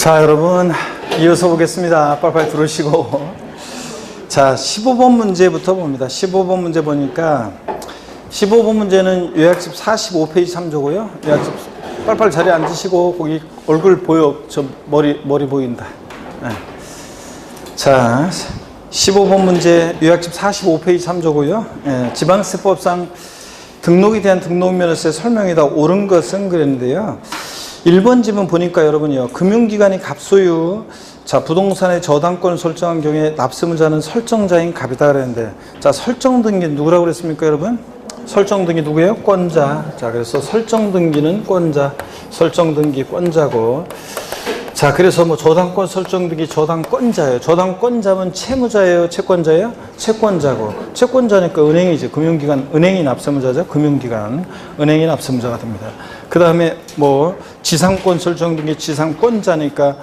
자, 여러분 이어서 보겠습니다. 빨리빨리 들으시고. 자, 15번 문제부터 봅니다. 15번 문제 보니까 15번 문제는 요약집 45페이지 참조고요. 요약집 빨리빨리 자리에 앉으시고 거기 얼굴 보여. 저 머리 보인다. 네. 자, 15번 문제 요약집 45페이지 참조고요. 네, 지방세법상 등록에 대한 등록면허세 설명이다. 옳은 것은 그랬는데요. 1번 지문 보니까 여러분요, 금융기관이 갑소유, 자, 부동산의 저당권 설정한 경우에 납세무자는 설정자인 갑이다 그랬는데, 자, 설정 등기 누구라고 그랬습니까, 여러분? 설정 등기 누구예요? 권자. 자, 그래서 설정 등기는 권자, 설정 등기 권자고, 자, 그래서 뭐 저당권 설정 등기 저당권자예요. 저당권자면 채무자예요, 채권자예요? 채권자고, 채권자니까 은행이지. 금융기관, 은행이 납세무자죠. 금융기관, 은행이 납세무자가 됩니다. 그 다음에 뭐 지상권 설정 등기 지상권자니까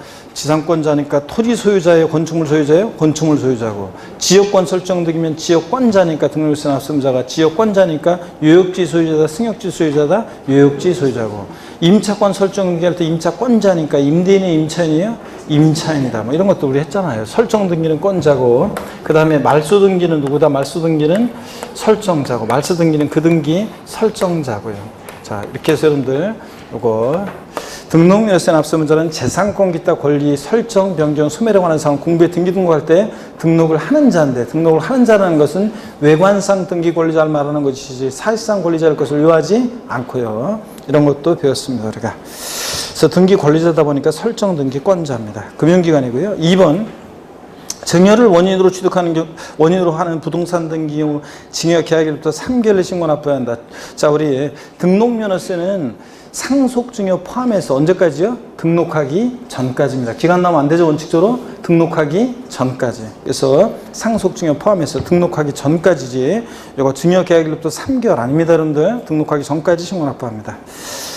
토지 소유자예요, 건축물 소유자예요? 건축물 소유자고, 지역권 설정 등기면 지역권자니까 등록세 납세무자가 지역권자니까 요역지 소유자다, 승역지 소유자다, 요역지 소유자고, 임차권 설정 등기할 때 임차권자니까 임대인의 임차인이에요? 임차인이다. 뭐 이런 것도 우리 했잖아요. 설정 등기는 권자고, 그 다음에 말소 등기는 누구다? 말소 등기는 설정자고, 말소 등기는 그 등기 설정자고요. 자, 이렇게 해서 여러분들 요거 등록면허세 납세문자는 재산권 기타 권리 설정 변경 소멸에 관한 사항 공부에 등기 등록할 때 등록을 하는 자인데, 등록을 하는 자라는 것은 외관상 등기 권리자를 말하는 것이지 사실상 권리자일 것을 요하지 않고요. 이런 것도 배웠습니다, 우리가. 그래서 등기 권리자다 보니까 설정 등기권자입니다. 금융기관이고요. 2번 증여를 원인으로 취득하는 경우, 원인으로 하는 부동산 등기 경우 증여 계약일부터 3개월의 신고 납부해야 한다. 자, 우리 등록면허세는 상속 증여 포함해서 언제까지요? 등록하기 전까지입니다. 기간 나면 안 되죠, 원칙적으로. 등록하기 전까지. 그래서 상속 증여 포함해서 등록하기 전까지지. 이거 증여 계약일부터 3개월 아닙니다, 여러분들. 등록하기 전까지 신고 납부합니다.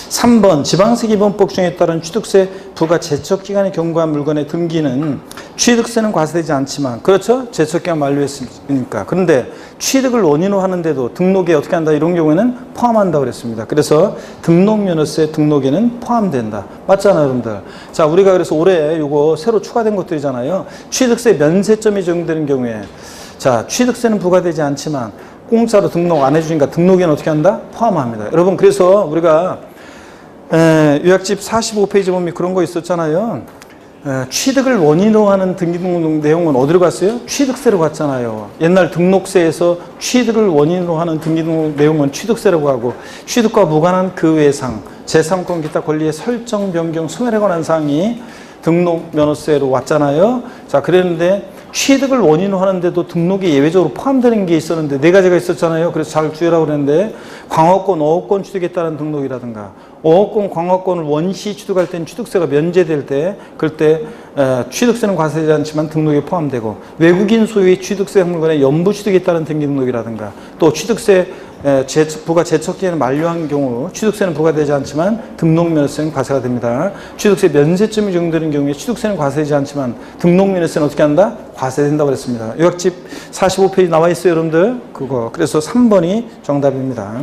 3번 지방세기본법 중에 따른 취득세 부과 제척기간에 경과한 물건의 등기는 취득세는 과세되지 않지만, 그렇죠? 제척기간 만료했으니까. 그런데 취득을 원인으로 하는데도 등록에 어떻게 한다? 이런 경우에는 포함한다고 그랬습니다. 그래서 등록면허세 등록에는 포함된다. 맞잖아요, 여러분들. 자, 우리가 그래서 올해 요거 새로 추가된 것들이잖아요. 취득세 면세점이 적용되는 경우에, 자, 취득세는 부과되지 않지만 공짜로 등록 안 해주니까 등록에는 어떻게 한다? 포함합니다. 여러분, 그래서 우리가 요약집 45페이지 보면 그런 거 있었잖아요. 취득을 원인으로 하는 등기 등록 내용은 어디로 갔어요? 취득세로 갔잖아요. 옛날 등록세에서 취득을 원인으로 하는 등기 등록 내용은 취득세라고 하고, 취득과 무관한 그 외의 사항, 재산권 기타 권리의 설정 변경 소멸에 관한 사항이 등록면허세로 왔잖아요. 자, 그랬는데 취득을 원인으로 하는데도 등록에 예외적으로 포함되는 게 있었는데 네 가지가 있었잖아요. 그래서 잘 주의라고 그랬는데, 광업권, 어업권 취득에 따른 등록이라든가, 어업권, 광업권을 원시 취득할 때는 취득세가 면제될 때, 그럴 때 취득세는 과세되지 않지만 등록에 포함되고, 외국인 소유의 취득세 물건의 연부 취득에 따른 등기 등록이라든가, 또 취득세 부가 제척기간을 만료한 경우 취득세는 부과되지 않지만 등록면허세는 과세가 됩니다. 취득세 면세점이 적용되는 경우에 취득세는 과세되지 않지만 등록면허세는 어떻게 한다? 과세된다고 그랬습니다. 요약집 45페이지 나와 있어요, 여러분들. 그거. 그래서 3번이 정답입니다.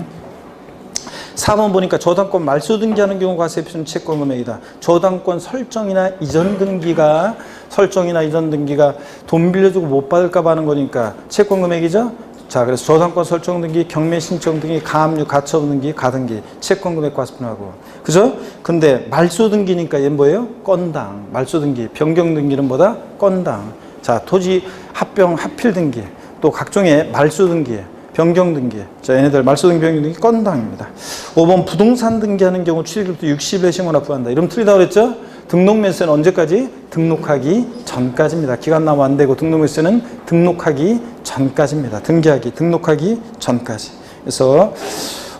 4번 보니까 저당권 말소 등기하는 경우 과세 필요는 채권 금액이다. 저당권 설정이나 이전 등기가 돈 빌려주고 못 받을까 봐 하는 거니까 채권 금액이죠. 자, 그래서 저당권 설정 등기, 경매 신청 등기, 가압류, 가처분 등기, 가등기, 채권 금액 과세분하고, 그죠? 근데 말소 등기니까 얘는 뭐예요? 건당. 말소 등기, 변경 등기는 뭐다? 건당. 자, 토지 합병, 합필 등기, 또 각종의 말소 등기, 변경 등기. 자, 얘네들 말소 등기, 변경 등기 건당입니다. 5번 부동산 등기하는 경우 취득일부터 60일에 신고 납부한다. 이러면 틀리다고 그랬죠? 등록면세는 언제까지? 등록하기 전까지입니다. 기간 나면 안 되고, 등록면세는 등록하기 전까지입니다. 등록하기 전까지. 그래서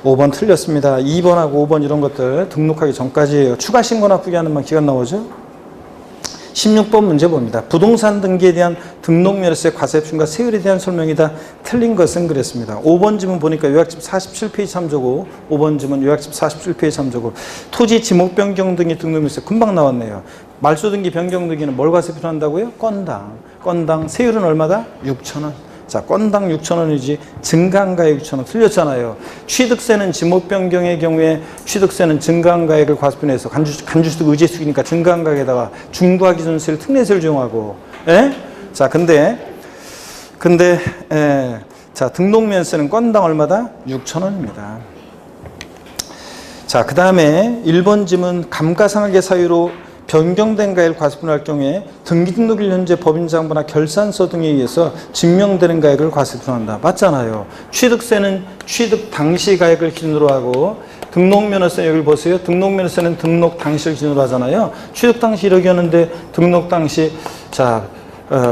5번 틀렸습니다. 2번하고 5번 이런 것들 등록하기 전까지예요. 추가 신고 납부기 하는 만 기간 나오죠? 16번 문제 봅니다. 부동산 등기에 대한 등록면허세 과세표준과 세율에 대한 설명이다. 틀린 것은 그랬습니다. 5번 지문 보니까 요약집 47페이지 참조고, 5번 지문 요약집 47페이지 참조고, 토지 지목 변경 등의 등록면허세 금방 나왔네요. 말소 등기 변경 등기는 뭘 과세 필요한다고요? 건당. 세율은 얼마다? 6,000원. 자, 건당 6,000원이지 증가한가액 6,000원 틀렸잖아요. 취득세는 지목 변경의 경우에 취득세는 증가한가액을 과세표현해서 간주소득 의제수익이니까 증가한가액에다가 중과기준세를 특례세를 적용하고, 예? 자, 자, 등록면세는 건당 얼마다? 6,000원입니다. 자, 그 다음에 1번 지문 감가상각의 사유로 변경된 가액을 과세표현할 경우에 등기등록일 현재 법인장부나 결산서 등에 의해서 증명되는 가액을 과세표현한다. 맞잖아요. 취득세는 취득 당시 가액을 기준으로 하고 등록면허세 여기를 보세요. 등록면허세는 등록 당시를 기준으로 하잖아요. 취득 당시 1억이었는데 등록 당시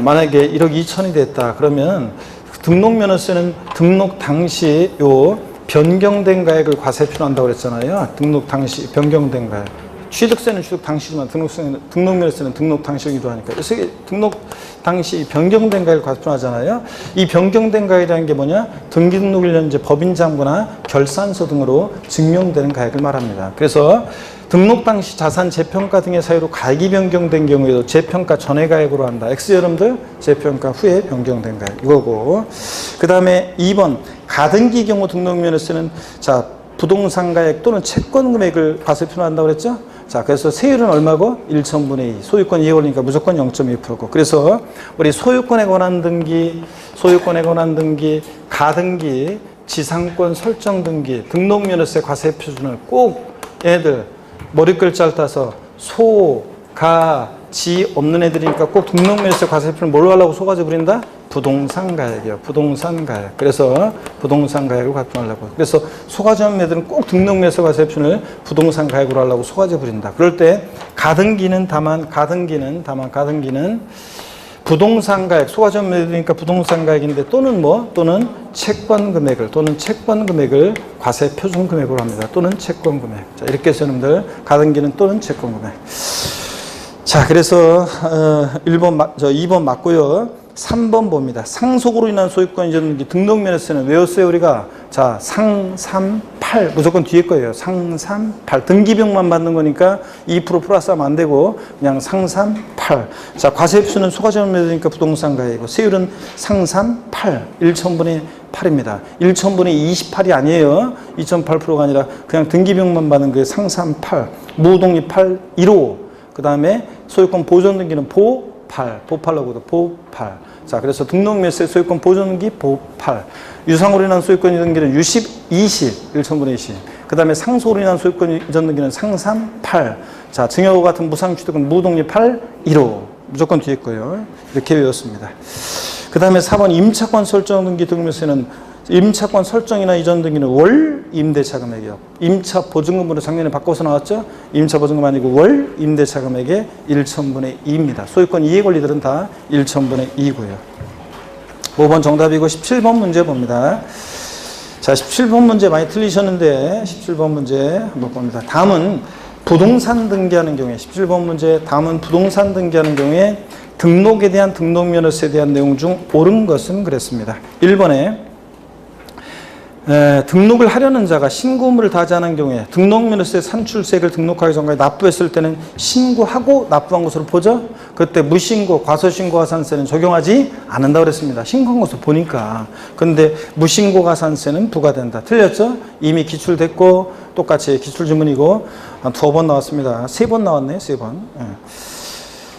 만약에 1억 2천이 됐다. 그러면 등록면허세는 등록 당시 요 변경된 가액을 과세표현한다고 그랬잖아요. 등록 당시 변경된 가액. 취득세는 취득 당시지만 등록면허세는 등록 당시이기도 하니까. 그래서 등록 당시 변경된 가액을 과세표현하잖아요. 이 변경된 가액이라는 게 뭐냐? 등기등록일 현재 법인장부나 결산서 등으로 증명되는 가액을 말합니다. 그래서 등록 당시 자산 재평가 등의 사유로 가액이 변경된 경우에도 재평가 전의 가액으로 한다. X 여러분들 재평가 후에 변경된 가액 이거고. 그 다음에 2번 가등기 경우 등록면허세는 자 부동산 가액 또는 채권 금액을 과세표현한다고 그랬죠? 자, 그래서 세율은 얼마고? 1,000분의 2. 소유권 이해 걸리니까 무조건 0.2%고. 그래서 우리 소유권에 관한 등기, 가등기, 지상권 설정 등기, 등록면허세 과세표준을 꼭 얘들 머리글자를 따서 소, 가, 지 없는 애들이니까 꼭 등록면허세 과세표를 뭘로 하려고 소가지 부린다? 부동산 가액이요. 부동산 가액. 그래서 부동산 가액을 과세표현하려고. 그래서 소가지 없는 애들은 꼭 등록면허세 과세표를 부동산 가액으로 하려고 소가지 부린다. 그럴 때 가등기는 부동산 가액, 소가지 없는 애들이니까 부동산 가액인데 또는 채권 금액을 과세표준 금액으로 합니다. 또는 채권 금액. 자, 이렇게 해서 여러분들 가등기는 또는 채권 금액. 자, 그래서 2번 맞고요. 3번 봅니다. 상속으로 인한 소유권 이전 등록면허세는 외웠어요 우리가. 자, 상삼팔 무조건 뒤에 거예요. 상삼팔 등기비용만 받는 거니까 2% 플러스하면 안 되고 그냥 상삼팔. 자, 과세표준은 소가지 없는 애들이니까 부동산 가액이고 세율은 상삼팔 1,000분의 8입니다. 1,000분의 28이 아니에요. 2.8%가 아니라 그냥 등기비용만 받는 게 상삼팔. 무독립 8, 1호. 그 다음에 소유권 보존 등기는 보팔라고도 보팔. 자, 그래서 등록면허세 소유권 보존 등기 보팔. 유상으로 인한 소유권 이전 등기는 유십 20, 1,000분의 20. 그 다음에 상속으로 인한 소유권 이전 등기는 상삼팔. 자, 증여와 같은 무상취득은 무독립 8, 1호. 무조건 뒤에 거예요. 이렇게 외웠습니다. 그 다음에 4번 임차권 설정 등기 등록면허세는 임차권 설정이나 이전 등기는 월 임대차 금액이요. 임차 보증금으로 작년에 바꿔서 나왔죠. 임차 보증금 아니고 월 임대차 금액의 1,000분의 2입니다. 소유권 이해 권리들은 다 1,000분의 2고요. 5번 정답이고 17번 문제 봅니다. 자, 17번 문제 많이 틀리셨는데 17번 문제 한번 봅니다. 다음은 부동산 등기하는 경우에 17번 문제 다음은 부동산 등기하는 경우에 등록에 대한 등록면허세에 대한 내용 중 옳은 것은 그랬습니다. 1번에 등록을 하려는 자가 신고 의무를 다하지 않은 경우에 등록면허세 산출세액을 등록하기 전까지 납부했을 때는 신고하고 납부한 것으로 보죠. 그때 무신고, 과소신고 가산세는 적용하지 않는다고 그랬습니다. 신고한 것을 보니까. 근데 무신고 가산세는 부과된다. 틀렸죠? 이미 기출됐고 똑같이 기출지문이고 한 2번 나왔습니다. 3번 나왔네요. 3번.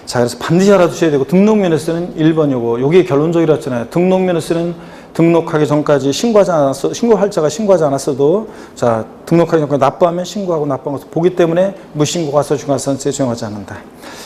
자, 그래서 반드시 알아두셔야 되고 등록면허세는 1번 요게 결론적이라 했잖아요. 등록면허세는 등록하기 전까지 신고할 자가 신고하지 않았어도 자, 등록하기 전까지 납부하면 신고하고 납부한 것을 보기 때문에 무신고 과소신고가산세 적용하지 않는다.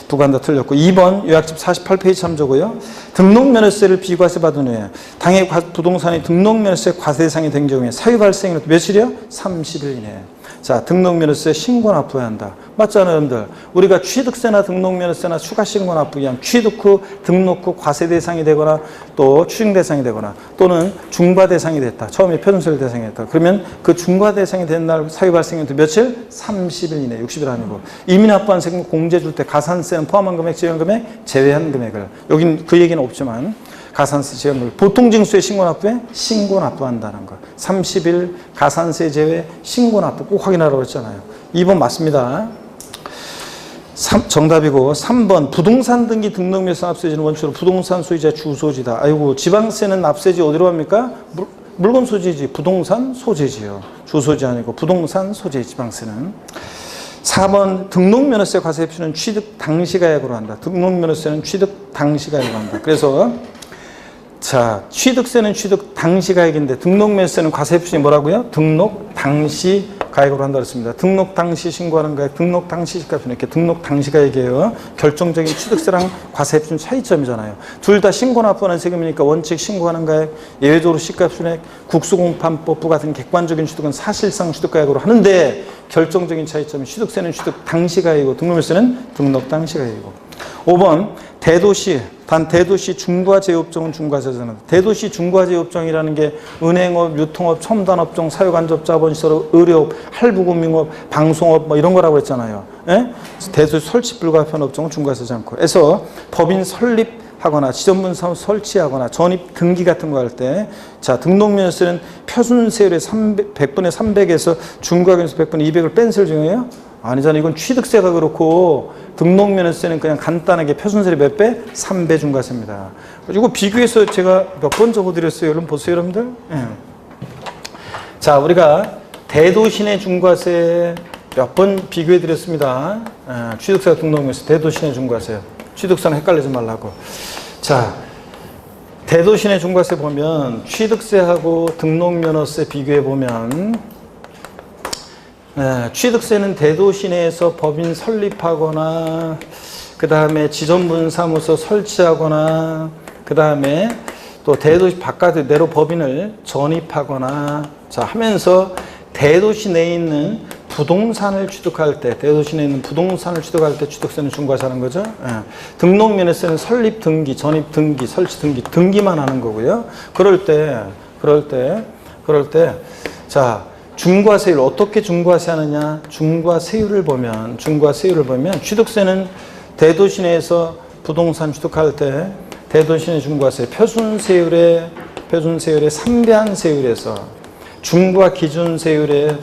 부과한다 틀렸고 2번 요약집 48페이지 참조고요. 등록면허세를 비과세 받은 후에 당해 부동산이 등록면허세 과세 대상이 된 경우에 사유 발생일은 며칠이요? 30일 이내에. 자, 등록면허세 신고 납부해야 한다. 맞잖아요, 여러분들. 우리가 취득세나 등록면허세나 추가 신고 납부기 위한 취득 후, 등록 후 과세 대상이 되거나 또 추징 대상이 되거나 또는 중과 대상이 됐다. 처음에 표준세율 대상이 됐다. 그러면 그 중과 대상이 된 날 사유 발생일은 며칠? 30일 이내, 60일 아니고. 이미 납부한 세금 공제 줄 때 가산세는 포함한 금액, 제외한 금액, 제외한 금액을. 여긴 그 얘기는 없지만 가산세 제외한 금액. 보통징수의 신고 납부에 신고 납부한다는 거. 30일 가산세 제외 신고 납부 꼭 확인하라고 했잖아요. 2번 맞습니다. 정답이고 3번 부동산 등기 등록명세 납세지는 원칙으로 부동산 소유자 주소지다. 아이고 지방세는 납세지 어디로 합니까? 물건 소재지 부동산 소재지요. 주소지 아니고 부동산 소재 지방세는. 4번 등록면허세 과세 표시는 취득 당시 가액으로 한다. 등록면허세는 취득 당시 가액으로 한다. 그래서 자 취득세는 취득 당시 가액인데 등록면허세는 과세 표시 뭐라고요? 등록 당시 가액으로 한다 그랬습니다. 등록 당시 신고하는 가액, 등록 당시 시가표는 이렇게 등록 당시 가액이에요. 결정적인 취득세랑 과세 표시는 차이점이잖아요. 둘 다 신고 납부하는 세금이니까 원칙 신고하는 가액, 예외적으로 시가표액, 국수공판법 같은 객관적인 취득은 사실상 취득가액으로 하는데 결정적인 차이점은 취득세는 취득 당시 가액이고 등록세는 등록 당시 가액이고. 5번 대도시 단 대도시 중과제업종은 중과세잖아요. 대도시 중과제업종이라는 게 은행업, 유통업, 첨단업종, 사회간접 자본시설, 의료업, 할부금융업, 방송업 뭐 이런 거라고 했잖아요. 예? 대도시 설치 불가피한 업종은 중과세지 않고. 그래서 법인 설립하거나 지점분 사업 설치하거나 전입 등기 같은 거 할 때 자 등록면허세는 표준세율의 100분의 300에서 중과세에서 100분의 200을 뺀 세율 중에요? 아니잖아요. 이건 취득세가 그렇고 등록면허세는 그냥 간단하게 표준세율 몇 배? 3배 중과세입니다. 이거 비교해서 제가 몇 번 적어드렸어요. 여러분 보세요, 여러분들. 예. 자, 우리가 대도시 내 중과세 몇 번 비교해드렸습니다. 취득세가 등록면허세, 대도시 내 중과세. 취득세는 헷갈리지 말라고. 자, 대도시 내 중과세 보면 취득세하고 등록면허세 비교해보면 취득세는 대도시 내에서 법인 설립하거나 그 다음에 지점분 사무소 설치하거나 그 다음에 또 대도시 바깥에 내로 법인을 전입하거나 자 하면서 대도시 내에 있는 부동산을 취득할 때 대도시 내에 있는 부동산을 취득할 때 취득세는 중과세하는 거죠. 등록면허세는 설립 등기, 전입 등기, 설치 등기, 등기만 하는 거고요. 그럴 때 자 중과세율 어떻게 중과세하느냐? 중과세율을 보면 취득세는 대도시 내에서 부동산 취득할 때 대도시 내 중과세 표준세율의 3배한 세율에서 중과기준세율의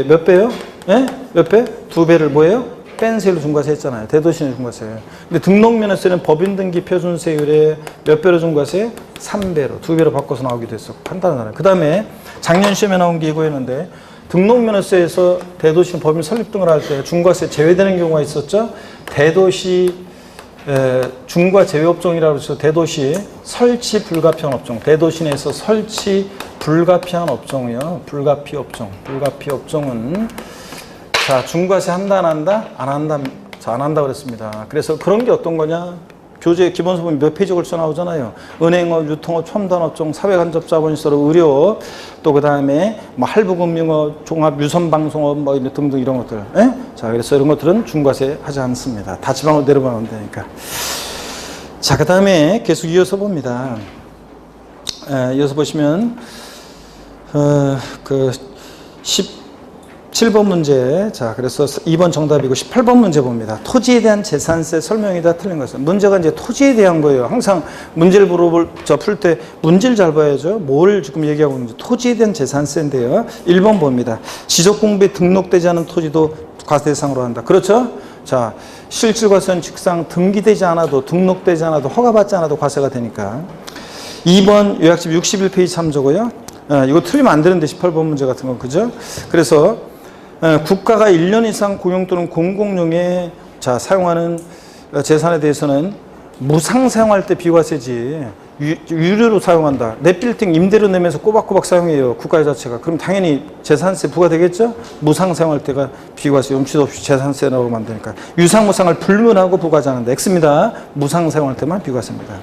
몇 배요? 예? 몇 배? 2배를 뭐예요? 뺀 세율로 중과세 했잖아요. 대도시 내 중과세. 근데 등록면허세는 법인 등기 표준세율의 몇 배로 중과세? 3배로, 2배로 바꿔서 나오기도 했어. 간단하잖아요. 그 다음에 작년 시험에 나온 게 이거였는데 등록면허세에서 대도시 법인 설립 등을 할 때 중과세 제외되는 경우가 있었죠. 대도시 중과 제외업종이라고 해서 대도시 설치 불가피한 업종, 대도시 내에서 설치 불가피한 업종이요. 불가피 업종은 자 중과세 한다 안 한다? 안 한다. 자, 안 한다 그랬습니다. 그래서 그런 게 어떤 거냐? 교재 기본서 보면 몇 페이지 걸쳐 나오잖아요. 은행업, 유통업, 첨단업종, 사회간접자본시설, 의료업, 또 그 다음에 뭐 할부금융업, 종합 유선방송업 뭐 등등 이런 것들. 예? 자, 그래서 이런 것들은 중과세 하지 않습니다. 다 지방으로 내려가면 되니까. 자, 그 다음에 계속 이어서 봅니다. 이어서 보시면 그 17번 문제. 자, 그래서 2번 정답이고 18번 문제 봅니다. 토지에 대한 재산세 설명이 다 틀린 것은. 문제가 이제 토지에 대한 거예요. 항상 문제를 풀 때 문제를 잘 봐야죠. 뭘 지금 얘기하고 있는지. 토지에 대한 재산세인데요. 1번 봅니다. 지적공부에 등록되지 않은 토지도 과세 대상으로 한다. 그렇죠? 자, 실질과세는 직상 등기되지 않아도 등록되지 않아도 허가받지 않아도 과세가 되니까. 2번 요약집 61페이지 참조고요. 이거 틀리면 안 되는데 18번 문제 같은 건 그죠? 그래서 국가가 1년 이상 공용 또는 공공용에 사용하는 재산에 대해서는 무상 사용할 때 비과세지 유료로 사용한다. 내 빌딩 임대료 내면서 꼬박꼬박 사용해요. 국가 자체가. 그럼 당연히 재산세 부과되겠죠? 무상 사용할 때가 비과세, 염치도 없이 재산세라고 만드니까. 유상무상을 불문하고 부과하지 않는다. X입니다. 무상 사용할 때만 비과세입니다.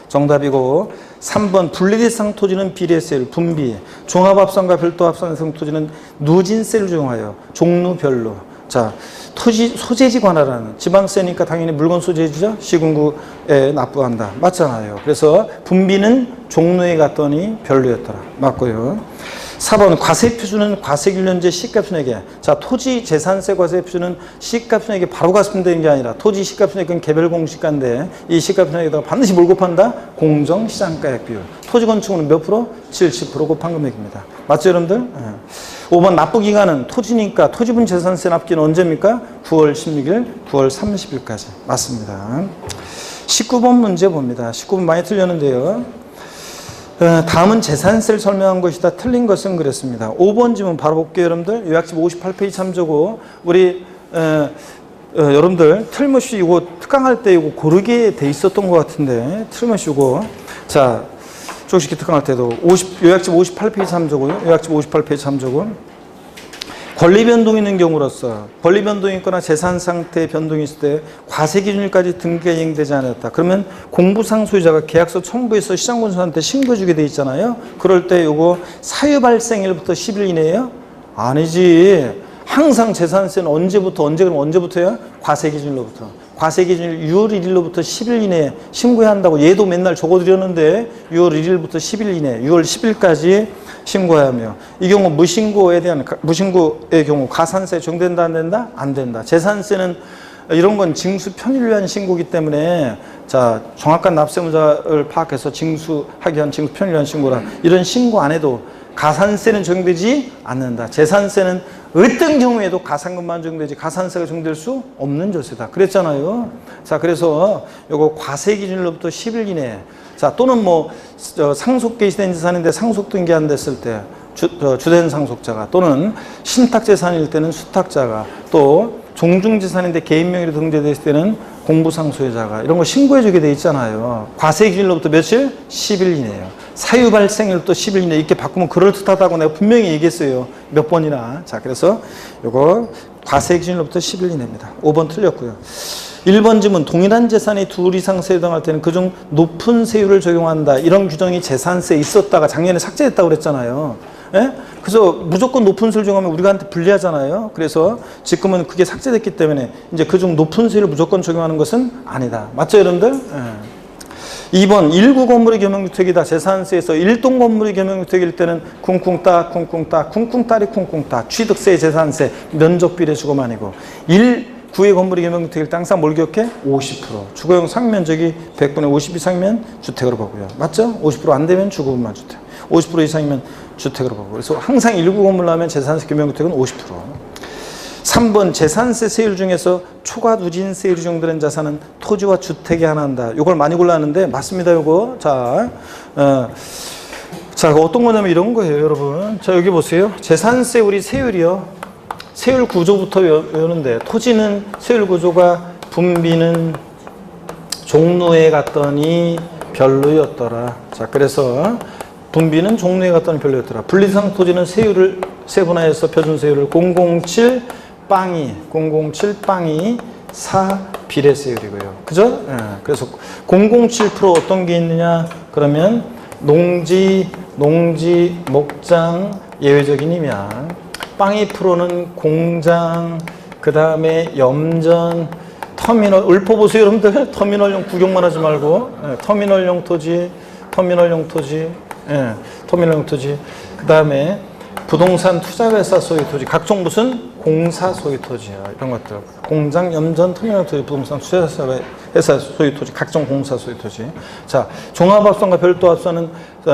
정답이고 3번 분리대상 토지는 비례세율 분비, 종합합산과 별도합산 대상 토지는 누진세를 적용하여 종류별로. 자, 토지 소재지 관할하는 지방세니까 당연히 물건 소재지죠. 시군구에 납부한다. 맞잖아요. 그래서 분비는 종로에 갔더니 별로였더라. 맞고요. 4번 과세표준은 과세균련제 시가표준액에. 자, 토지 재산세 과세표준은 시가표준액에 바로 갚으면 게 아니라 토지 시가표준액은 개별 공시가인데 이 시가표준액에다가 반드시 뭘 곱한다? 공정시장가액 비율. 토지 건축은 몇 프로? 70% 곱한 금액입니다. 맞죠, 여러분들? 네. 5번 납부기간은 토지니까 토지분 재산세 납기는 언제입니까? 9월 16일, 9월 30일까지. 맞습니다. 19번 문제 봅니다. 19번 많이 틀렸는데요. 다음은 재산세를 설명한 것이다. 틀린 것은 그랬습니다. 5번 지문 바로 볼게요, 여러분들. 요약집 58페이지 참조고, 우리 여러분들 틀림없이 이거 특강할 때 이거 고르게 돼 있었던 것 같은데 틀림없이 이거 자 조식기 특강할 때도 요약집 58페이지 참조고요. 요약집 58페이지 참조고 권리 변동이 있는 경우로서 권리 변동이 있거나 재산 상태 변동이 있을 때 과세 기준일까지 등기가 이행되지 않았다. 그러면 공부상 소유자가 계약서 첨부해서 시장군수한테 신고해 주게 돼 있잖아요. 그럴 때 요거 사유 발생일부터 10일 이내예요? 아니지. 항상 재산세는 언제부터야? 과세 기준일로부터. 과세 기준일 6월 1일로부터 10일 이내에 신고해야 한다고 얘도 맨날 적어드렸는데 6월 1일부터 10일 이내, 6월 10일까지 신고해야 하며 이 경우 무신고의 경우 가산세 적용된다 안 된다? 안 된다. 재산세는 이런 건 징수 편의를 위한 신고이기 때문에 자 정확한 납세무자를 파악해서 징수하기 위한 징수 편의를 위한 신고라 이런 신고 안 해도 가산세는 적용되지 않는다. 재산세는 어떤 경우에도 가산금만 적용되지 가산세가 적용될 수 없는 조세다. 그랬잖아요. 자, 그래서 요거 과세 기준일로부터 10일 이내. 자, 또는 뭐 상속 개시된 재산인데 상속 등기 안 됐을 때 주된 상속자가 또는 신탁 재산일 때는 수탁자가 또 종중 재산인데 개인 명의로 등재됐을 때는 공부상 소유자가 이런 거 신고해 주게 돼 있잖아요. 과세 기준일로부터 며칠? 10일 이내예요. 사유 발생일부터 10일 이내 이렇게 바꾸면 그럴듯하다고 내가 분명히 얘기했어요. 몇 번이나. 자, 그래서 요거 과세 기준일로부터 10일 이내입니다. 5번 틀렸고요. 1번 지문 동일한 재산이 둘 이상 세율당할 때는 그중 높은 세율을 적용한다. 이런 규정이 재산세에 있었다가 작년에 삭제됐다고 그랬잖아요. 예? 그래서 무조건 높은 세율 적용하면 우리한테 불리하잖아요. 그래서 지금은 그게 삭제됐기 때문에 이제 그중 높은 세율을 무조건 적용하는 것은 아니다. 맞죠, 여러분들? 예. 2번 1구 건물이 겸용주택이다. 재산세에서 1동 건물이 겸용주택일 때는 쿵쿵따 쿵쿵따리 쿵쿵따 취득세 재산세 면적 비례 주거만이고 1구의 건물이 겸용주택일 때 항상 뭘 기억해? 50% 주거용 상면적이 100분의 50 이상이면 주택으로 보고요. 맞죠? 50% 안 되면 주거분만 주택 50% 이상이면 주택으로 보고 그래서 항상 1구 건물 나면 재산세 겸용주택은 50%. 3번 재산세 세율 중에서 초과 누진 세율이 적용되는 자산은 토지와 주택에 한한다. 이걸 많이 골랐는데 맞습니다. 요거 자 어떤 거냐면 이런 거예요, 여러분. 자 여기 보세요. 재산세 우리 세율이요. 세율 구조부터 외우는데 토지는 세율 구조가 분비는 종로에 갔더니 별로였더라. 자 그래서 분비는 종로에 갔더니 별로였더라. 분리상 토지는 세율을 세분화해서 표준 세율을 007 빵이 4 비례세율이고요. 그죠? 예. 그래서 007% 어떤 게 있느냐? 그러면 농지, 목장, 예외적인 임양. 빵이 프로는 공장, 그 다음에 염전, 터미널, 읊어보세요, 여러분들. 터미널용 구경만 하지 말고. 예. 터미널용 토지. 예. 터미널용 토지. 그 다음에 부동산 투자회사 소유 토지, 각종 무슨 공사 소유 토지야. 이런 것들. 공장, 염전, 터미널 토지, 부동산 투자회사 소유 토지, 각종 공사 소유 토지. 자, 종합합산과 별도합산은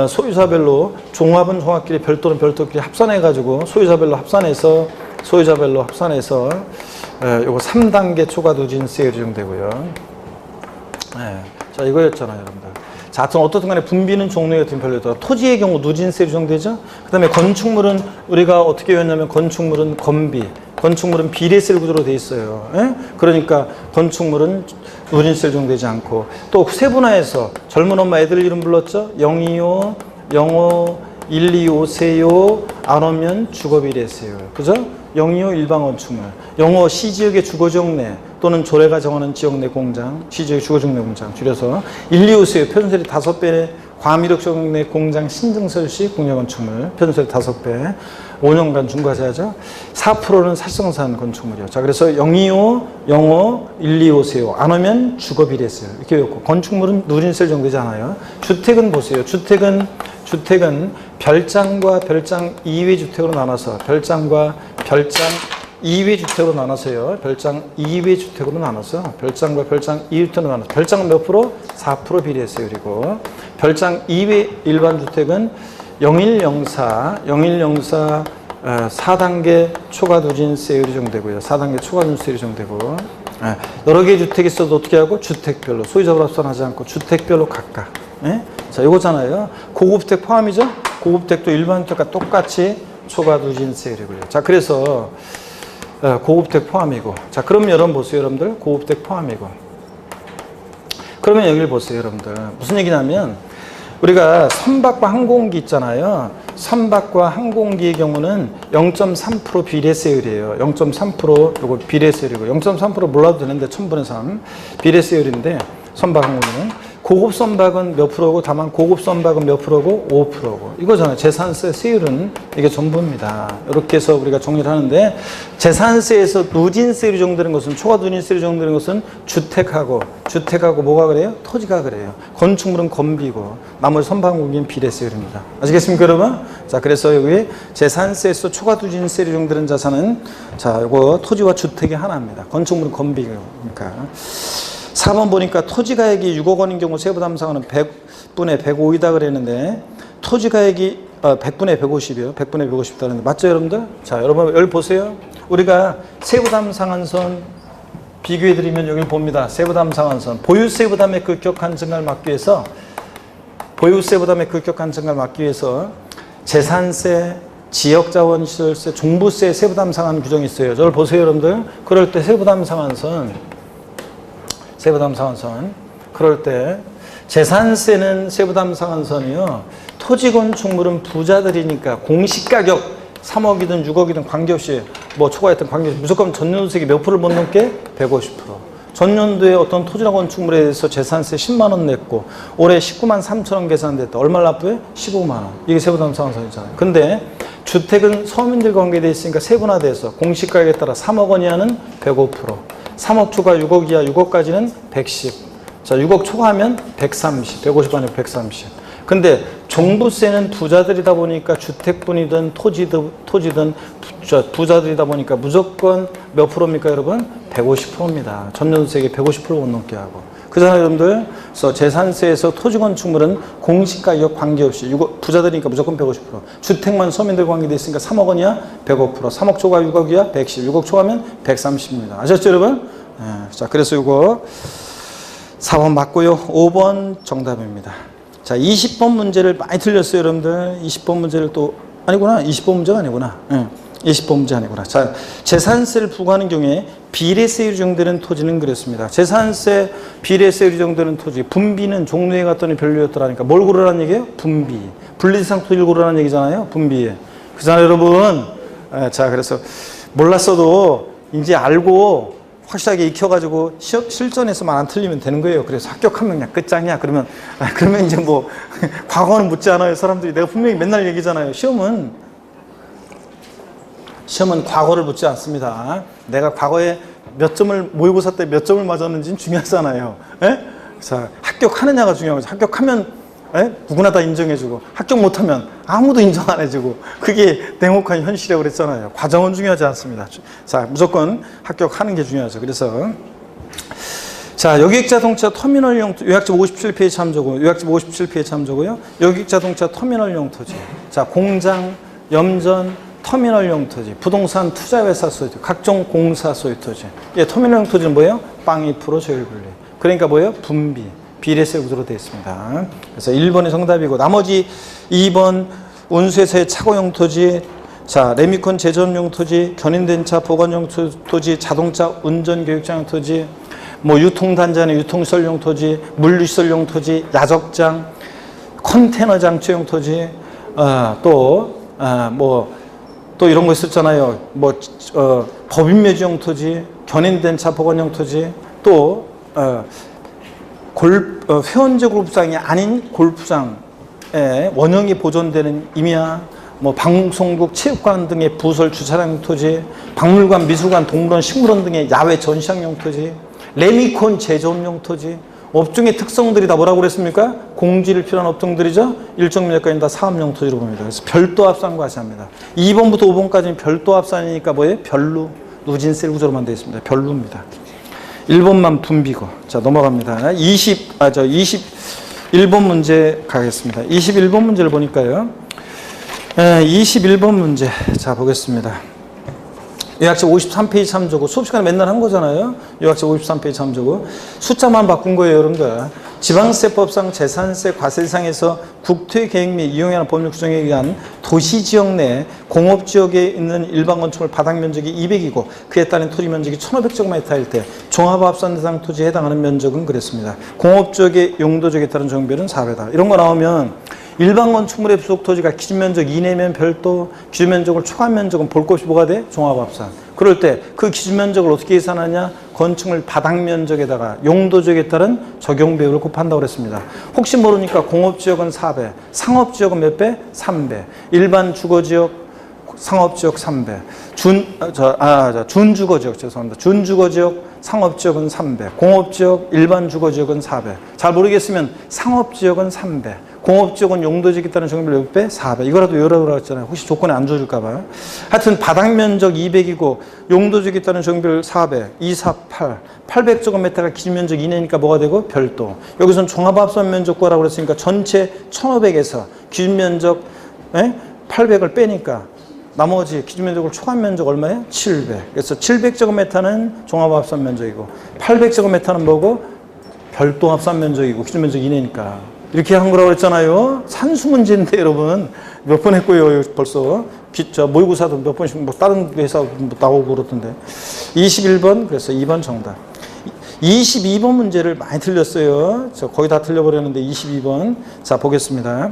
소유자별로, 종합은 종합끼리, 별도는 별도끼리 합산해가지고, 소유자별로 합산해서, 요거 3단계 초과 누진세율이 적용되고요. 네. 자, 이거였잖아요, 여러분들. 자, 하여튼 어떻든 간에 분비는 종로에 같은 별로더라. 토지의 경우 누진세 적용되죠? 그 다음에 건축물은 우리가 어떻게 외웠냐면 건축물은 건축물은 비례세 구조로 돼 있어요. 예? 그러니까 건축물은 누진세 적용되지 않고 또 세분화해서 젊은 엄마 애들 이름 불렀죠? 025, 05, 125 세요 안 오면 주거비례세요. 그죠? 025 일반 건축물, 05 시지역의 주거지역 내 또는 조례가 정하는 지역 내 공장, 시지역의 주거지역 내 공장 줄여서 125 세요 표준세율이 5배 과미력 적용 내 공장 신증설 시 공유건축물 표준세율 5배 5년간 중과세하죠. 4%는 살성산 건축물이요. 자, 그래서 025, 05, 125 세요 안 오면 주거비례세요. 이렇게 외웠고 건축물은 누진세 적용되지 않아요. 주택은 보세요. 주택은 별장과 별장 이외 주택으로 나눠서 별장과 별장 이외 주택으로 나눠서요. 별장 이외 주택으로 나눠서 별장과 별장 이외 주택으로 나눠서 별장은 몇 프로? 4% 비례세율이고 별장 이외 일반 주택은 0104 4단계 초과 누진세 의료정되고요. 4단계 초과 누진세 의료정되고 여러 개의 주택이 있어도 어떻게 하고 주택별로 소유자별 합산하지 않고 주택별로 각각. 자, 요거잖아요. 고급주택 포함이죠? 고급주택도 일반 주택과 똑같이 초과 누진세 의료고요. 자, 그래서 고급주택 포함이고. 자, 그럼 여러분 보세요, 여러분들. 고급주택 포함이고. 그러면 여기를 보세요, 여러분들. 무슨 얘기냐면 우리가 선박과 항공기 있잖아요. 선박과 항공기의 경우는 0.3% 비례세율이에요. 0.3% 요거 비례세율이고 0.3% 몰라도 되는데 1000분의 3 비례세율인데 선박 항공기는 고급 선박은 몇 프로고 다만 고급 선박은 몇 프로고 5%고 이거잖아요. 재산세 세율은 이게 전부입니다. 이렇게 해서 우리가 정리를 하는데 재산세에서 누진세율이 정되는 것은 초과 누진세율이 정되는 것은 주택하고 뭐가 그래요? 토지가 그래요. 건축물은 건비고 나머지 선박 항공기는 비례세율입니다. 아시겠습니까, 여러분? 자, 그래서 여기 재산세에서 초과 누진세율이 정되는 자산은 자, 요거 토지와 주택이 하나입니다. 건축물은 건비고 그러니까 4번 보니까 토지가액이 6억 원인 경우 세부담상은 100분의 105이다 그랬는데 토지가액이 100분의 150이요. 100분의 150다는데 맞죠, 여러분들? 자, 여러분 여기 보세요. 우리가 세부담상한선 비교해드리면 여기 봅니다. 세부담상한선 보유세부담의 급격한 증가를 막기 위해서 재산세, 지역자원시설세, 종부세 세부담상한 규정이 있어요. 저를 보세요, 여러분들. 그럴 때 세부담상한선 그럴 때 재산세는 세부담상한선이요. 토지 건축물은 부자들이니까 공시가격 3억이든 6억이든 관계없이 뭐 초과했든 관계없이 무조건 전년도세액이 몇 프로를 못 넘게? 150%. 전년도에 어떤 토지나 건축물에 대해서 재산세 10만 원 냈고 올해 19만 3천 원 계산됐다. 얼마를 납부해? 15만 원. 이게 세부담상한선이잖아요. 근데 주택은 서민들과 관계되어 있으니까 세분화돼서 공시가격에 따라 3억 원 이하는 105%. 3억 초과 6억 이하 6억까지는 110. 자, 6억 초과하면 130. 150 아니고 130. 근데 종부세는 부자들이다 보니까 주택분이든 토지든 부자들이다 보니까 무조건 몇 프로입니까, 여러분? 150%입니다. 전년도세액이 150% 못 넘게 하고. 그잖아요, 여러분들. 그래서 재산세에서 토지 건축물은 공시가격 관계없이 부자들이니까 무조건 150%. 주택만 서민들 관계돼 있으니까 3억 원이야 105%. 3억 초과 6억이야 110. 6억 초과하면 130입니다. 아셨죠, 여러분? 자, 그래서 이거 4번 맞고요. 5번 정답입니다. 자, 20번 문제를 많이 틀렸어요, 여러분들. 20번 문제를 또 아니구나. 20번 문제가 아니구나. 20번 문제 아니구나. 자, 재산세를 부과하는 경우에 비례세율이 정되는 토지는 그랬습니다. 재산세 비례세율이 정되는 토지. 분비는 종로에 갔더니 별로였더라니까. 뭘 고르라는 얘기예요? 분비. 분리대상 토지를 고르라는 얘기잖아요. 분비. 그잖아요, 여러분. 자, 그래서 몰랐어도 이제 알고 확실하게 익혀가지고 실전에서만 안 틀리면 되는 거예요. 그래서 합격하면 그냥 끝장이야. 그러면 이제 뭐 과거는 묻지 않아요. 사람들이 내가 분명히 맨날 얘기잖아요. 시험은 과거를 묻지 않습니다. 내가 과거에 몇 점을 모의고사 때 몇 점을 맞았는지는 중요하잖아요. 자, 합격하느냐가 중요한 거죠. 합격하면 누구나 다 인정해주고 합격 못하면 아무도 인정 안 해주고 그게 냉혹한 현실이라고 그랬잖아요. 과정은 중요하지 않습니다. 자, 무조건 합격하는 게 중요하죠. 그래서 자, 여객자동차 터미널용 요약집 57페이지 참조고 요약집 57페이지 참조고요. 여객자동차 터미널용 토지. 자, 공장, 염전, 터미널용 토지, 부동산 투자회사 소유 토지, 각종 공사 소유 토지. 터미널용 토지는 뭐예요? 빵 2% 조율분리. 그러니까 뭐예요? 분비. 비례세 구조로 되어 있습니다. 그래서 1번이 정답이고 나머지 2번 운수회사의 차고용 토지, 자, 레미콘 제조업용 토지, 견인된 차 보관용 토지, 자동차 운전 교육장 토지, 뭐 유통단지 안에 유통시설용 토지, 물류시설용 토지, 야적장, 컨테이너 장치용 토지, 또 이런 거 있었잖아요. 법인묘지용 토지, 견인된 차 보관용 토지, 또 회원제 골프장이 아닌 골프장에 원형이 보존되는 임야, 뭐 방송국, 체육관 등의 부설 주차장 토지, 박물관, 미술관, 동물원, 식물원 등의 야외 전시장용 토지, 레미콘 제조업용 토지, 업종의 특성들이 다 뭐라고 그랬습니까? 공지를 필요한 업종들이죠. 일정 면적까지는 다 사업용 토지로 봅니다. 그래서 별도 합산 과시합니다. 2번부터 5번까지는 별도 합산이니까 뭐예요? 별로, 누진세 구조로만 되어 있습니다. 별로입니다. 1번만 분비고. 자, 넘어갑니다. 21번 문제 가겠습니다. 21번 문제를 보니까요. 21번 문제. 자, 보겠습니다. 요약집 53페이지 참조고, 수업 시간에 맨날 한 거잖아요. 요약집 53페이지 참조고. 숫자만 바꾼 거예요, 여러분들. 지방세법상 재산세 과세상에서 국토의 계획 및 이용에 관한 법률 규정에 의한 도시지역 내 공업지역에 있는 일반 건축물 바닥 면적이 200이고 그에 따른 토지 면적이 1500제곱미터일 때 종합합산 대상 토지에 해당하는 면적은 그랬습니다. 공업지역의 용도지역에 따른 정비율은 4배다. 이런 거 나오면 일반 건축물의 부속 토지가 기준면적 이내면 별도, 기준면적을 초과한 면적은 볼 것 없이 뭐가 돼? 종합합산. 그럴 때 그 기준면적을 어떻게 계산하냐? 건축물 바닥면적에다가 용도지역에 따른 적용배율을 곱한다고 그랬습니다. 혹시 모르니까 공업지역은 4배, 상업지역은 몇 배? 3배, 일반 주거지역, 상업지역 3배, 준주거지역, 죄송합니다. 준주거지역, 상업지역은 3배, 공업지역, 일반 주거지역은 4배. 잘 모르겠으면 상업지역은 3배, 공업지역은 용도지역에 따른 적용비율 몇 배? 4배. 이거라도 외우라고 했잖아요. 혹시 조건에 안 줘줄까 봐요. 하여튼 바닥면적 200이고 용도지역에 따른 적용비율 4배, 2, 4, 8. 800제곱미터가 기준면적 이내니까 뭐가 되고? 별도. 여기서는 종합합산 면적 구하라고 그랬으니까 전체 1500에서 기준면적 800을 빼니까 나머지 기준면적을 초과한 면적 얼마예요? 700. 그래서 700제곱미터는 종합합산 면적이고 800제곱미터는 뭐고? 별도 합산 면적이고 기준면적 이내니까. 이렇게 한 거라고 그랬잖아요. 산수 문제인데 여러분 몇 번 했고요. 벌써 모의고사도 몇 번씩 뭐 다른 회사 나오고 그러던데. 21번 그래서 2번 정답. 22번 문제를 많이 틀렸어요. 저 거의 다 틀려버렸는데 22번. 자, 보겠습니다.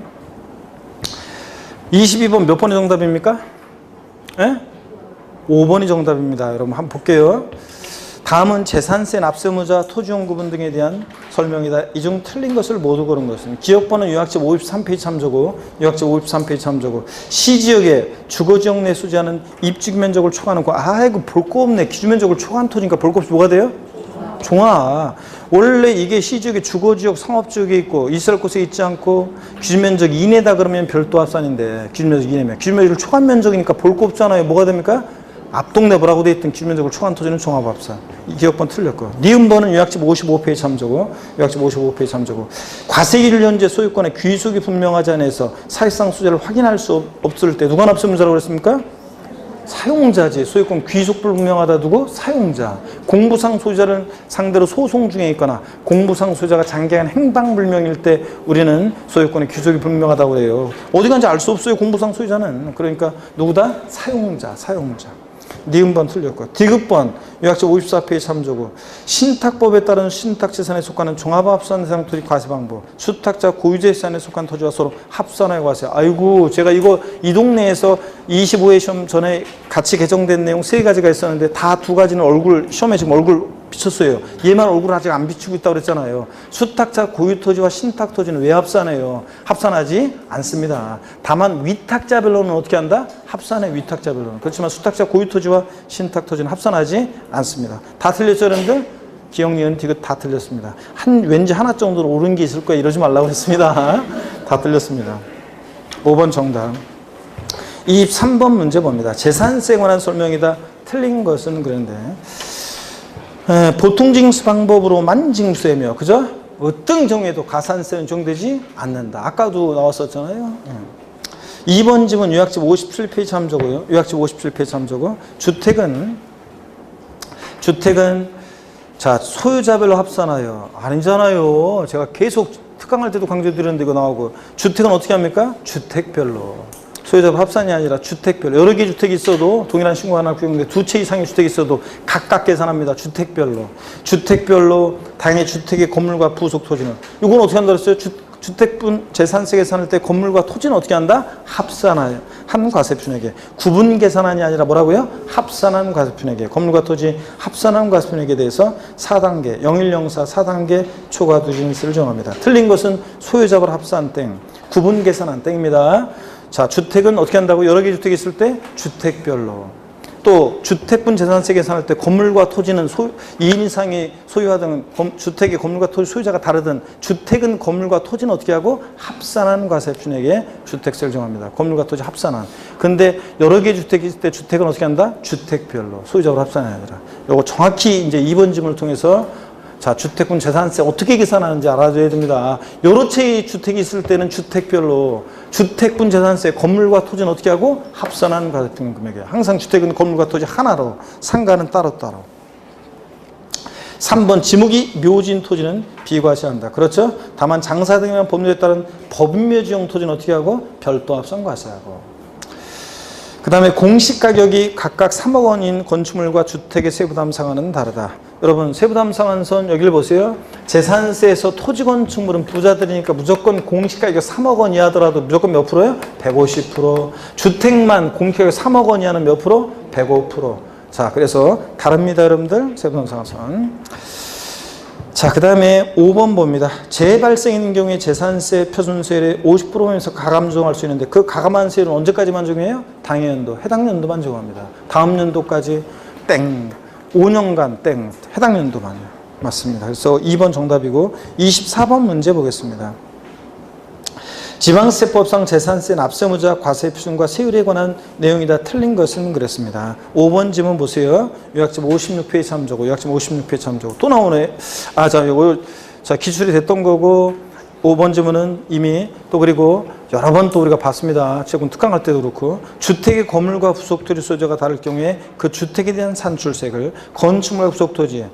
22번 몇 번이 정답입니까? 5번이 정답입니다. 여러분 한번 볼게요. 다음은 재산세, 납세무자, 토지용 구분 등에 대한 설명이다. 이 중 틀린 것을 모두 고른 것은 지역번호 요약집 53페이지 참조고 요약집 53페이지 참조고 시지역에 주거지역 내 수지하는 입주기 면적을 초과하는 거. 아이고 볼 거 없네. 기준면적을 초과한 토지니까 볼 거 없이 뭐가 돼요? 종합. 원래 이게 시지역에 주거지역, 상업지역에 있고 있을 곳에 있지 않고 기준면적 이내다 그러면 별도 합산인데 기준면적 이내면 기준면적을 초과한 면적이니까 볼 거 없잖아요. 뭐가 됩니까? 앞동네 뭐라고 돼 있던 기준면적을 초과한 토지는 종합합산. 이 기억번 틀렸고. 니은번은 요약집 55페이지 참조고 요약집 55페이지 참조고 과세기를 현재 소유권의 귀속이 분명하지 않아서 사실상 수재를 확인할 수 없을 때 누가 납세문자라고 그랬습니까? 사용자지. 소유권 귀속 불분명하다 두고 사용자. 공부상 소유자를 상대로 소송 중에 있거나 공부상 소유자가 장기간 행방불명일 때 우리는 소유권의 귀속이 불분명하다고 해요. 어디 간지 알 수 없어요. 공부상 소유자는. 그러니까 누구다? 사용자. 니은번 틀렸고. 디귿번 요약집 54페이지 참조고 신탁법에 따른 신탁재산에 속하는 종합합산 대상 토지 과세 방법. 수탁자 고유재산에 속한 토지와 서로 합산하여 과세. 아이고 제가 이거 이 동네에서 25회 시험 전에 같이 개정된 내용 3가지가 있었는데 다 2가지는 시험에 지금 얼굴 비쳤어요. 얘만 얼굴 아직 안 비추고 있다고 그랬잖아요. 수탁자 고유토지와 신탁토지는 왜 합산해요? 합산하지 않습니다. 다만 위탁자별로는 어떻게 한다? 합산해. 위탁자별로는. 그렇지만 수탁자 고유토지와 신탁토지는 합산하지 않습니다. 다 틀렸죠 여러분들? 기억, 니은, 디귿 다 틀렸습니다. 왠지 하나 정도는 옳은 게 있을 거야 이러지 말라고 했습니다. 다 틀렸습니다. 5번 정답. 23번 문제 봅니다. 재산세에 관한 설명이다. 틀린 것은 그런데 보통 징수 방법으로만 징수하며 그죠? 어떤 경우에도 가산세는 적용되지 않는다. 아까도 나왔었잖아요. 2번 집은 요약집 57페이지 참조고요. 요약집 57페이지 참조고 주택은 자 소유자별로 합산하여. 아니잖아요. 제가 계속 특강할 때도 강조드렸는데 이거 나오고 주택은 어떻게 합니까? 주택별로. 소유자별 합산이 아니라 주택별로. 여러 개 주택이 있어도 동일한 신고 하나 구역인데 2채 이상의 주택이 있어도 각각 계산합니다. 주택별로 당연히 주택의 건물과 부속 토지는. 이건 어떻게 한다 그랬어요? 주택분 재산세 계산할 때 건물과 토지는 어떻게 한다? 합산하여. 한 과세표액에. 구분 계산안이 아니라 뭐라고요? 합산한 과세표액에. 건물과 토지 합산한 과세표액에 대해서 4단계 0104 4단계 초과 누진세를 정합니다. 틀린 것은 소유자별 합산 땡. 구분 계산안 땡입니다. 자, 주택은 어떻게 한다고? 여러 개 주택이 있을 때 주택별로. 또 주택분 재산세 계산할 때 건물과 토지는 2인 이상이 소유하던 주택의 건물과 토지 소유자가 다르든 주택은 건물과 토지는 어떻게 하고? 합산한 과세표액에 주택세를 정합니다. 건물과 토지 합산한. 근데 여러 개 주택이 있을 때 주택은 어떻게 한다? 주택별로. 소유자로 합산이 아니라. 요거 정확히 이제 2번 질문을 통해서 자, 주택분 재산세 어떻게 계산하는지 알아줘야 됩니다. 여러 채의 주택이 있을 때는 주택별로 주택분 재산세 건물과 토지는 어떻게 하고 합산하는 과세표준 금액이에요. 항상 주택은 건물과 토지 하나로, 상가는 따로따로. 3번 지목이 묘지인 토지는 비과세한다. 그렇죠? 다만 장사 등이나 법률에 따른 법인묘지용 토지는 어떻게 하고 별도 합산 과세하고. 그 다음에 공시가격이 각각 3억 원인 건축물과 주택의 세부담 상한은 다르다. 여러분 세부담 상한선 여기를 보세요. 재산세에서 토지 건축물은 부자들이니까 무조건 공시가격 3억 원 이하더라도 무조건 몇 프로예요? 150%. 주택만 공시가격 3억 원 이하는 몇 프로? 105%. 자, 그래서 다릅니다, 여러분들. 세부담 상한선. 자, 그 다음에 5번 봅니다. 재발생인 경우에 재산세 표준세율의 50%면서 가감 적용할 수 있는데 그 가감한 세율은 언제까지만 적용해요? 당해연도, 해당 연도만 적용합니다. 다음 연도까지 땡, 5년간 땡, 해당 연도만요. 맞습니다. 그래서 2번 정답이고 24번 문제 보겠습니다. 지방세법상 재산세 납세무자 과세 표준과 세율에 관한 내용이 다 틀린 것은 그랬습니다. 5번 지문 보세요. 요약집 56페이지 참조고, 요약집 56페이지 참조고. 또 나오네. 아, 자, 요거, 자, 기출이 됐던 거고, 5번 지문은 이미 또 그리고 여러 번 또 우리가 봤습니다. 최근 특강할 때도 그렇고, 주택의 건물과 부속토지 소재가 다를 경우에 그 주택에 대한 산출세를 건축물과 부속토지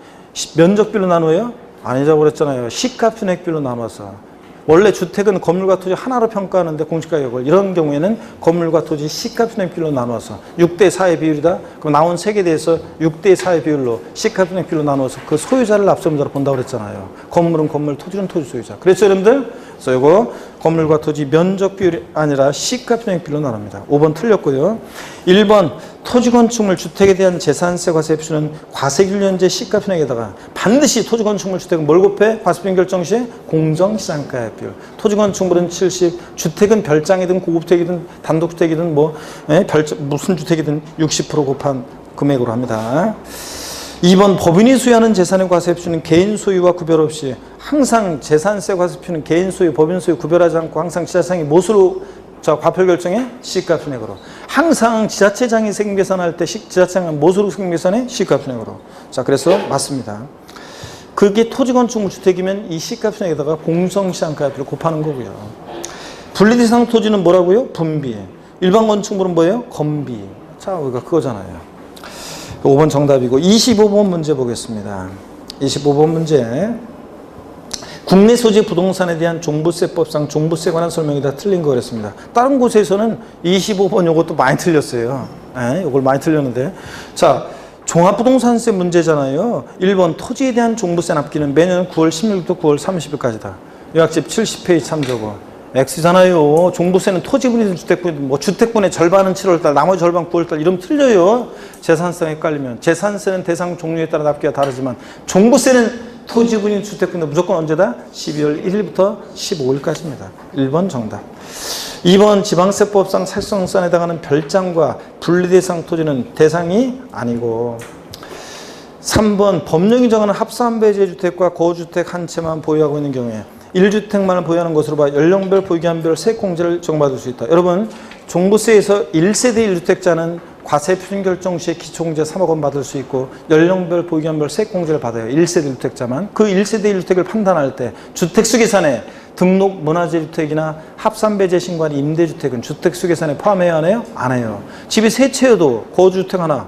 면적별로 나누어요? 아니라고 그랬잖아요. 시가편액별로 나눠서. 원래 주택은 건물과 토지 하나로 평가하는데 공시가격을 이런 경우에는 건물과 토지 시가편액별로 나눠서 6대4의 비율이다. 그럼 나온 세에 대해서 6대4의 비율로 시가편액별로 나눠서 그 소유자를 납세무자로 본다고 그랬잖아요. 건물은 건물, 토지는 토지 소유자. 그래서 여러분들 그래서 이거 건물과 토지 면적 비율이 아니라 시가편액별로 나눕니다. 5번 틀렸고요. 1번 토지 건축물 주택에 대한 재산세 과세 표준은 과세균련제 시가편액에다가 반드시 토지 건축물 주택은 뭘 곱해? 과세표준 결정 시 공정시장가액 비율. 토지 건축물은 70, 주택은 별장이든 고급주택이든 단독주택이든 뭐 무슨 주택이든 60% 곱한 금액으로 합니다. 2번 법인이 소유하는 재산의 과세표준은 개인 소유와 구별 없이 항상 재산세 과세표는 개인 소유, 법인 소유 구별하지 않고 항상 지자체장이 무엇으로 자, 과표 결정에 시가편액으로. 항상 지자체장이 세금 계산할 때 지자체장은 무엇으로 세금 계산해? 시가편액으로. 자, 그래서 맞습니다. 그게 토지 건축물 주택이면 이 시가편액에다가 공정시장가액을 곱하는 거고요. 분리대상 토지는 뭐라고요? 분비. 일반 건축물은 뭐예요? 건비. 자, 우리가 그거잖아요. 5번 정답이고 25번 문제 보겠습니다. 25번 문제. 국내 소재 부동산에 대한 종부세법상 종부세에 관한 설명이 다 틀린 거 그랬습니다. 다른 곳에서는 25번 요것도 많이 틀렸어요. 요걸 많이 틀렸는데. 자, 종합부동산세 문제잖아요. 1번 토지에 대한 종부세 납기는 매년 9월 16일부터 9월 30일까지다. 요약집 70페이지 참조고. X잖아요. 종부세는 토지분이든 주택분이든 뭐 주택분의 절반은 7월달, 나머지 절반 9월달 이러면 틀려요. 재산세가 헷갈리면. 재산세는 대상 종류에 따라 납기가 다르지만 종부세는 토지분이든 주택분이든 무조건 언제다? 12월 1일부터 15일까지입니다. 1번 정답. 2번 지방세법상 살성산에 해당하는 별장과 분리대상 토지는 대상이 아니고 3번 법령이 정하는 합산배제 주택과 거주택 한 채만 보유하고 있는 경우에 1주택만을 보유하는 것으로 봐 연령별 보유기한별 세액공제를 적용받을 수 있다. 여러분 종부세에서 1세대 1주택자는 과세 표준 결정 시에 기초공제 3억 원 받을 수 있고 연령별 보유기한별 세액공제를 받아요. 1세대 1주택자만. 그 1세대 1주택을 판단할 때 주택수 계산에 등록 문화재주택이나 합산배제 신고한 임대주택은 주택수 계산에 포함해야 하나요? 안 해요. 집이 세 채여도 거주주택 하나,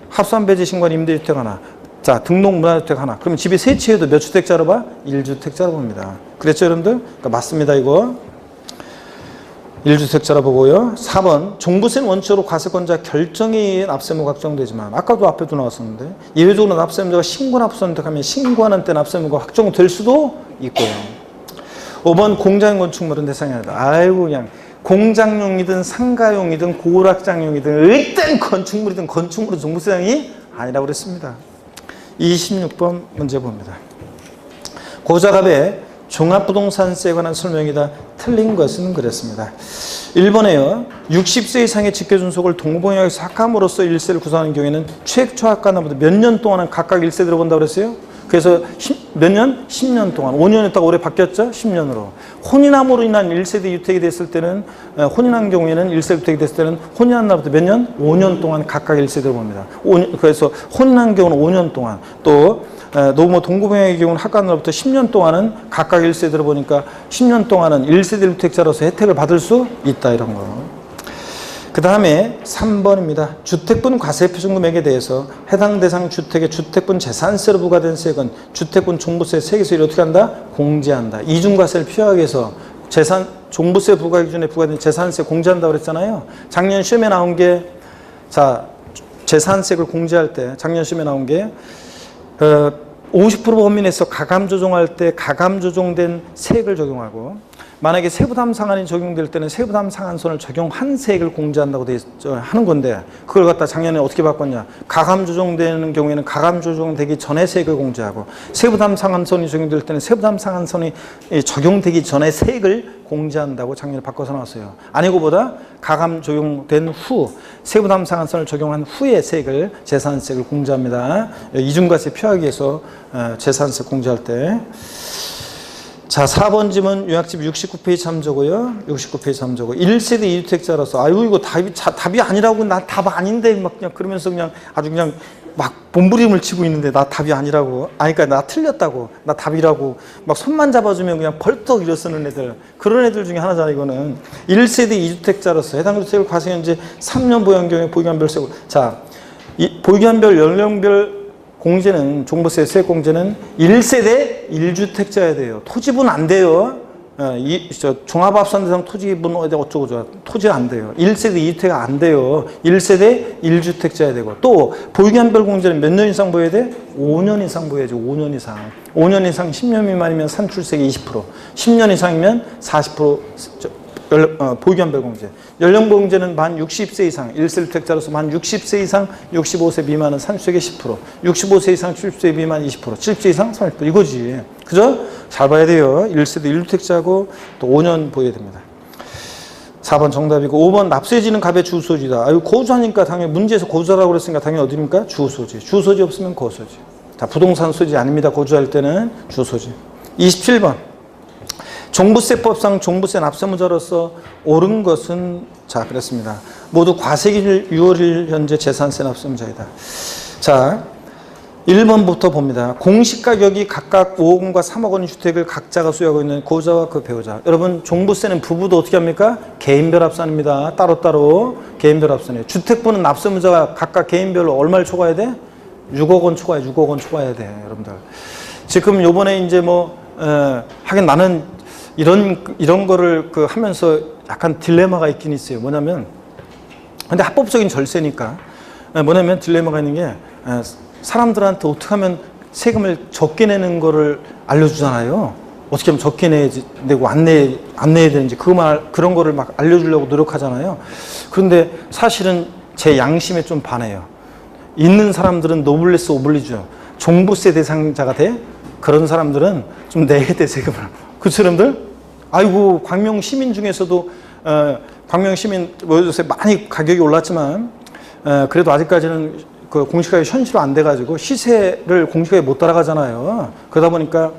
합산배제 신고한 임대주택 하나, 자, 등록 문화주택 하나. 그러면 집이 세 채여도 몇 주택자로 봐? 1주택자로 봅니다. 그랬죠, 여러분들? 그러니까 맞습니다, 이거. 1주택자로 보고요. 4번 종부세는 원칙으로 과세권자 결정에 의해 납세무가 확정되지만 아까도 앞에도 나왔었는데 예외적으로 납세무자가 신고나 선택하면 신고하는 때 납세무가 확정될 수도 있고요. 5번 공장 건축물은 대상이 아니다. 아이고 그냥 공장용이든 상가용이든 고락장용이든 일단 건축물이든 건축물은 종부세 대상이 아니라고 그랬습니다. 26번 문제 봅니다. 고자갑의 종합부동산세에 관한 설명이 다 틀린 것은 그랬습니다. 1번에요. 60세 이상의 직계존속을 동봉역에서 합함으로써 일세를 구성하는 경우에는 최초학과나보다 몇 년 동안은 각각 일세 들어본다고 그랬어요? 그래서 몇 년? 10년 동안. 5년 했다가 올해 바뀌었죠? 10년으로. 혼인함으로 인한 1세대 주택이 됐을 때는, 혼인한 경우에는 1세대 주택이 됐을 때는 혼인한 날부터 몇 년? 5년 동안 각각 1세대로 봅니다. 그래서 혼인한 경우는 5년 동안, 또 노부모 동거병역의 경우는 합가한 날부터 10년 동안은 각각 1세대로 보니까 10년 동안은 1세대 주택자로서 혜택을 받을 수 있다, 이런 거. 그 다음에 3번입니다. 주택분 과세표준금액에 대해서 해당 대상 주택의 주택분 재산세로 부과된 세액은 주택분 종부세 세계세율이 어떻게 한다? 공제한다. 이중과세를 피하기 위해서 종부세 부과 기준에 부과된 재산세 공제한다고 그랬잖아요. 작년 시험에 나온 게, 자, 재산세를 공제할 때, 작년 시험에 나온 게, 50% 범위 내에서 가감 조정할 때 가감 조정된 세액을 적용하고, 만약에 세부담 상한이 적용될 때는 세부담 상한선을 적용한 세액을 공제한다고 하는 건데, 그걸 갖다 작년에 어떻게 바꿨냐. 가감 조정되는 경우에는 가감 조정되기 전에 세액을 공제하고, 세부담 상한선이 적용될 때는 세부담 상한선이 적용되기 전에 세액을 공제한다고 작년에 바꿔서 나왔어요. 아니고보다 가감 적용된 후, 세부담 상한선을 적용한 후에 세액을, 재산세를 공제합니다. 이중과세 피하기 위해서 재산세 공제할 때. 자, 4번 질문 요약집 69페이지 참조고요. 69페이지 참조고. 1세대 2주택자라서, 아유, 이거 답이 아니라고, 나 답 아닌데, 막 그냥 그러면서 그냥 아주 그냥 막 몸부림을 치고 있는데, 나 답이 아니라고. 아니, 그러니까 나 틀렸다고. 나 답이라고. 막 손만 잡아주면 그냥 벌떡 일어서는 애들. 그런 애들 중에 하나잖아, 이거는. 1세대 2주택자로서 해당 주택을 과세현재 3년 보유한 경우에 보유한별 세고. 자, 보유한별 연령별 공제는, 종부세 세액 공제는 1세대 1주택자여야 돼요. 토지분 안 돼요. 종합합산대상 토지분 어쩌고 저쩌고. 토지가 안 돼요. 1세대 2주택가 안 돼요. 1세대 1주택자여야 되고. 또 보유기한별 공제는 몇 년 이상 보여야 돼? 5년 이상 보여야죠. 5년 이상. 5년 이상 10년 미만이면 산출세액 20%. 10년 이상이면 40%. 보유기한별 공제. 연령별 공제는 만 60세 이상, 1세 주택자로서 만 60세 이상, 65세 미만은 산출세액 10%, 65세 이상, 70세 미만 20%, 70세 이상 30%. 이거지. 그죠? 잘 봐야 돼요. 1세대 1주택자고 또 5년 보여야 됩니다. 4번 정답이고, 5번 납세지는 갑의 주소지다. 아유, 고소하니까 당연히 문제에서 고소하라고 그랬으니까 당연히 어디입니까? 주소지. 주소지 없으면 고소지. 자, 부동산 소지 아닙니다. 고소할 때는 주소지. 27번. 종부세법상 종부세 납세무자로서 옳은 것은, 자, 그랬습니다. 모두 과세기일 6월일 현재 재산세 납세무자이다. 자, 1번부터 봅니다. 공시가격이 각각 5억 원과 3억 원의 주택을 각자가 소유하고 있는 고자와 그 배우자. 여러분, 종부세는 부부도 어떻게 합니까? 개인별 합산입니다. 따로따로 개인별 합산이에요. 주택부는 납세무자가 각각 개인별로 얼마를 초과해야 돼? 6억 원 초과해, 6억 원 초과해야 돼, 여러분들. 지금 요번에 이제 하긴 나는 이런 거를 하면서 약간 딜레마가 있긴 있어요. 뭐냐면, 근데 합법적인 절세니까, 뭐냐면 딜레마가 있는 게, 사람들한테 어떻게 하면 세금을 적게 내는 거를 알려주잖아요. 어떻게 하면 적게 내고 안 내야 되는지, 그런 거를 막 알려주려고 노력하잖아요. 그런데 사실은 제 양심에 좀 반해요. 있는 사람들은 노블레스 오블리주, 종부세 대상자가 돼? 그런 사람들은 좀 내야 돼, 세금을. 그 사람들? 아이고, 광명 시민 중에서도, 광명 시민, 요새 많이 가격이 올랐지만, 그래도 아직까지는 그 공시가격이 현실화 안 돼가지고 시세를 공시가격에 못 따라가잖아요. 그러다 보니까,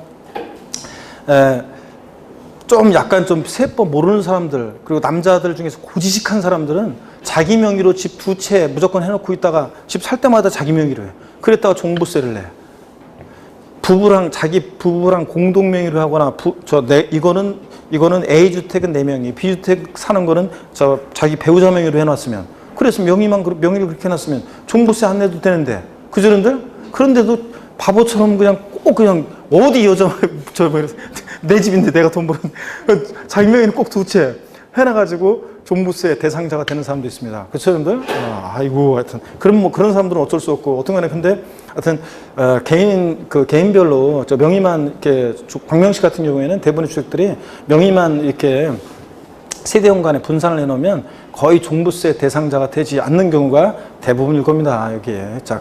좀 약간 좀 세법 모르는 사람들, 그리고 남자들 중에서 고지식한 사람들은 자기 명의로 집 2채 무조건 해놓고 있다가 집 살 때마다 자기 명의로 해. 그랬다가 종부세를 내. 자기 부부랑 공동 명의로 하거나, 이거는 A주택은 내 명의, B주택 사는 거는 자기 배우자 명의로 해놨으면, 그래서 명의를 그렇게 해놨으면 종부세 안 내도 되는데, 그런데도 바보처럼 그냥 어디 내 집인데 내가 돈 버는, 자기 명의는 꼭 2채 해놔가지고 종부세 대상자가 되는 사람도 있습니다. 그 사람들? 아이고, 하여튼. 그런 사람들은 어쩔 수 없고, 어떤 간에 근데, 하여튼, 개인별로, 명의만, 이렇게, 광명시 같은 경우에는 대부분의 주택들이 명의만 이렇게 세대원 간에 분산을 해놓으면 거의 종부세 대상자가 되지 않는 경우가 대부분일 겁니다, 여기에. 자,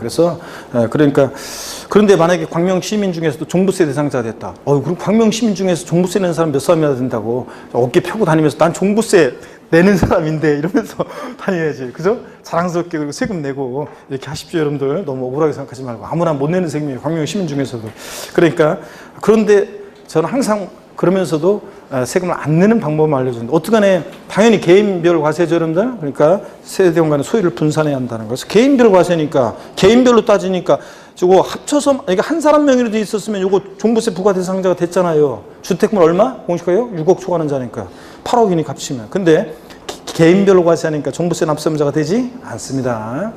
그런데 만약에 광명 시민 중에서도 종부세 대상자가 됐다. 그럼 광명 시민 중에서 종부세 내는 사람 몇 사람이나 된다고 어깨 펴고 다니면서 난 종부세 내는 사람인데 이러면서 다녀야지. 그죠? 자랑스럽게 그리고 세금 내고 이렇게 하십시오, 여러분들. 너무 억울하게 생각하지 말고. 아무나 못 내는 세금이에요. 광명 시민 중에서도. 그러니까 그런데 저는 항상 그러면서도 세금을 안 내는 방법을 알려주는데 어떻게 간에 당연히 개인별 과세죠, 여러분들. 그러니까 세대원 간의 소유를 분산해야 한다는 거죠. 개인별 과세니까 개인별로 따지니까 저거 합쳐서 그러니까 한 사람 명의로 돼 있었으면 요거 종부세 부과 대상자가 됐잖아요. 주택물 얼마? 공시가요? 6억 초과하는자니까 8억이니 값이면. 근데 개인별로 과세하니까 종부세 납세자가 되지 않습니다.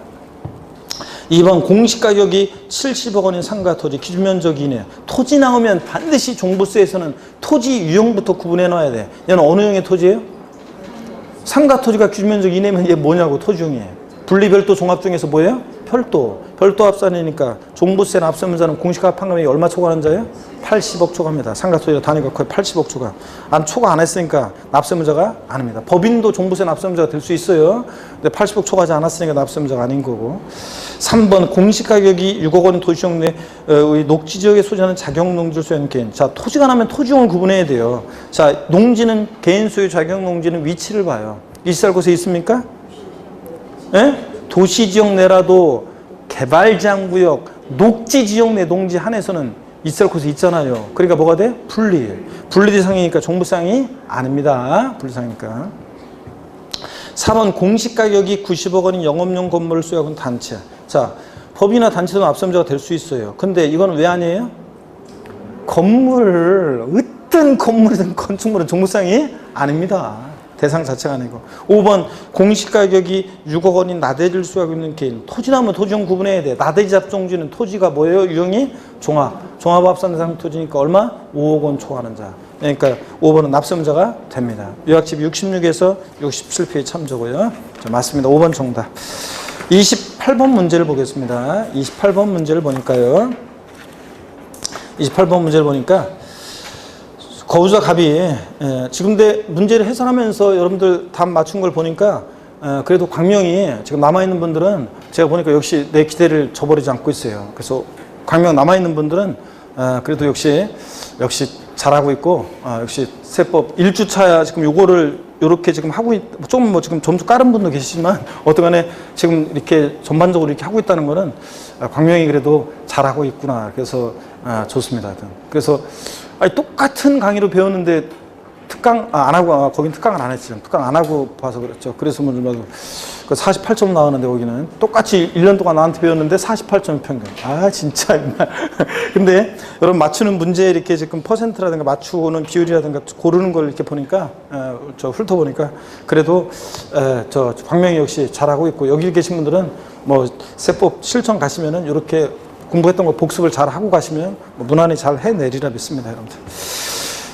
2번 공시가격이 70억 원인 상가 토지 기준면적 이내. 토지 나오면 반드시 종부세에서는 토지 유형부터 구분해 놔야 돼. 얘는 어느 형의 토지예요? 상가 토지가 기준면적 이내면 얘 뭐냐고, 토지형이. 분리별도 종합 중에서 뭐예요? 별도 합산이니까 종부세 납세자는 공시가 판금액이 얼마 초과하는 자예요? 80억 초과합니다. 상가 토지가 단위가 거의 80억 초과. 초과 안 했으니까 납세자가 아닙니다. 법인도 종부세 납세자가 될 수 있어요. 근데 80억 초과하지 않았으니까 납세자가 아닌 거고. 3번 공시가격이 6억 원 도시형 내 녹지 지역에 소지하는 자격 농지를 소유하는 개인. 자, 토지가 나면 토지형을 구분해야 돼요. 자, 농지는 개인 소유 자격 농지는 위치를 봐요. 있을 곳에 있습니까? 예? 도시지역 내라도 개발장구역, 녹지지역 내 농지 한에서는 있을 곳에 있잖아요. 그러니까 뭐가 돼? 분리 대상이니까 종부상이 아닙니다. 분리상이니까. 4번 공시가격이 90억 원인 영업용 건물을 소유하고 있는 단체. 자, 법이나 단체도 납세자가 될 수 있어요. 근데 이건 왜 아니에요? 어떤 건물이든 건축물은 종부상이 아닙니다. 대상 자체가 아니고. 5번 공시가격이 6억 원인 나대지를 소유하고 있는 개인. 토지 나면 토지형 구분해야 돼. 나대지 잡종지는 토지가 뭐예요? 유형이 종합합산 대상 토지니까 얼마? 5억 원 초과하는 자. 그러니까 5번은 납세자가 됩니다. 요약집 66에서 67페이지 참조고요. 자, 맞습니다. 5번 정답. 28번 문제를 보겠습니다. 28번 문제를 보니까요. 28번 문제를 보니까 거주자 갑이 지금 문제를 해설하면서 여러분들 답 맞춘 걸 보니까 그래도 광명이 지금 남아있는 분들은 제가 보니까 역시 내 기대를 저버리지 않고 있어요. 그래서 광명 남아있는 분들은 그래도 역시 잘하고 있고 역시 세법 1주차야 지금 요거를 요렇게 지금 하고 조금 뭐 지금 점수 까른 분도 계시지만 어떠간에 지금 이렇게 전반적으로 이렇게 하고 있다는 거는 광명이 그래도 잘하고 있구나. 그래서 좋습니다. 그래서 똑같은 강의로 배웠는데 특강 안 하고 거긴 특강을 안 했죠. 특강 안 하고 봐서 그렇죠. 그래서 뭐 48점 나왔는데 거기는 똑같이 1년 동안 나한테 배웠는데 48점 평균. 진짜 정말. 근데 여러분 맞추는 문제 이렇게 지금 퍼센트라든가 맞추는 비율이라든가 고르는 걸 이렇게 보니까 저 훑어보니까 그래도 저 광명이 역시 잘하고 있고 여기 계신 분들은 뭐 세법 실전 가시면은 이렇게 공부했던 거 복습을 잘 하고 가시면 무난히 잘 해내리라 믿습니다, 여러분들.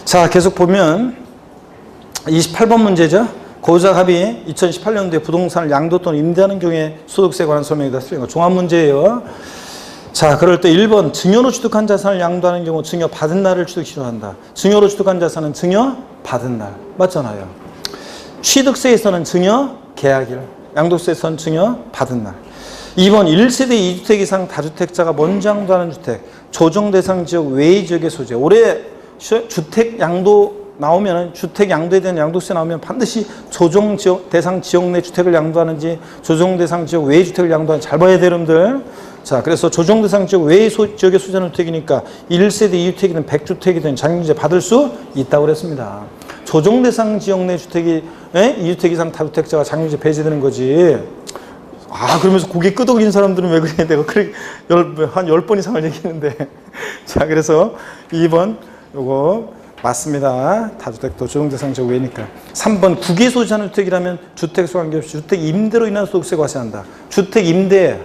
자, 계속 보면 28번 문제죠. 거주자 갑이 2018년도에 부동산을 양도 또는 임대하는 경우에 소득세에 관한 설명이다. 종합 문제예요. 자, 그럴 때 1번 증여로 취득한 자산을 양도하는 경우 증여 받은 날을 취득시로 한다. 증여로 취득한 자산은 증여 받은 날. 맞잖아요. 취득세에서는 증여 계약일, 양도세에서는 증여 받은 날. 2번 1세대 2주택 이상 다주택자가 먼저 양도하는 주택, 조정 대상 지역 외의 지역의 소재. 올해 주택 양도 나오면 주택 양도에 대한 양도세 나오면 반드시 조정 지역 대상 지역 내 주택을 양도하는지 조정 대상 지역 외의 주택을 양도하는지 잘 봐야 돼요, 여러분들. 자, 그래서 조정 대상 지역 외의 지역에 소재하는 주택이니까 1세대 2주택이든 100주택이든 장려제 받을 수 있다고 그랬습니다. 조정 대상 지역 내 주택이 2주택 이상 다주택자가 장려제 배제되는 거지. 그러면서 고개 끄덕이는 사람들은 왜 그래? 내가 한 10번 이상을 얘기했는데. 자, 그래서 2번 요거 맞습니다. 다주택도 조정대상 지역 외니까. 3번 국외 소지하는 주택이라면 주택수 관계없이 주택 임대로 인한 소득세 과세한다. 주택 임대,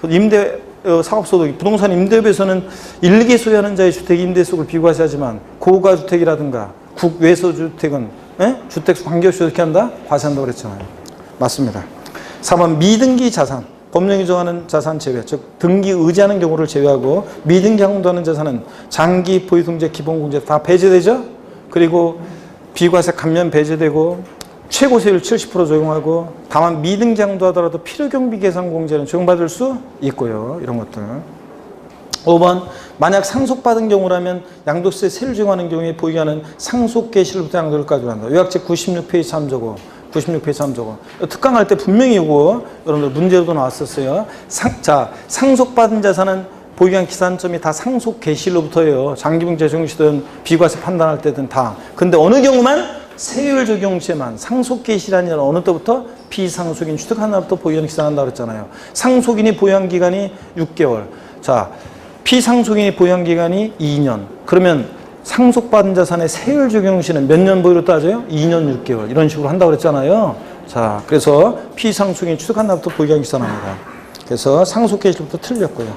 임대 상업소득, 부동산 임대업에서는 일개 소유하는 자의 주택 임대소득을 비과세하지만 고가주택이라든가 국외소주택은 주택수 관계없이 어떻게 한다? 과세한다고 그랬잖아요. 맞습니다. 4번 미등기 자산, 법령이 정하는 자산 제외, 즉 등기 의지하는 경우를 제외하고 미등기 양도하는 자산은 장기 보유등재, 기본공제 다 배제되죠. 그리고 비과세 감면 배제되고 최고세율 70% 적용하고 다만 미등기 양도하더라도 필요경비 계산 공제는 적용받을 수 있고요. 이런 것들. 5번 만약 상속받은 경우라면 양도세 세를 적용하는 경우에 보유하는 상속계시로부터 양도를 가져간다. 요약책 96페이지 참조고 96페이지 3조고. 특강할 때 분명히 이거 여러분들 문제로도 나왔었어요. 상속받은 자산은 보유한 기산점이 다 상속 개시로부터예요. 장기분 재정시든 비과세 판단할 때든 다. 근데 어느 경우만 세율 적용 시에만 상속 개시라는 어느 때부터 비상속인 취득 하나부터 보유한 기산한다고 그랬잖아요. 상속인이 보유한 기간이 6개월. 자, 피상속인이 보유한 기간이 2년. 그러면 상속받은 자산의 세율 적용 시는 몇 년 보유로 따져요? 2년 6개월. 이런 식으로 한다고 그랬잖아요. 자, 그래서 피상속인이 취득한 날부터 보유한 기산합니다. 그래서 상속 개시부터 틀렸고요.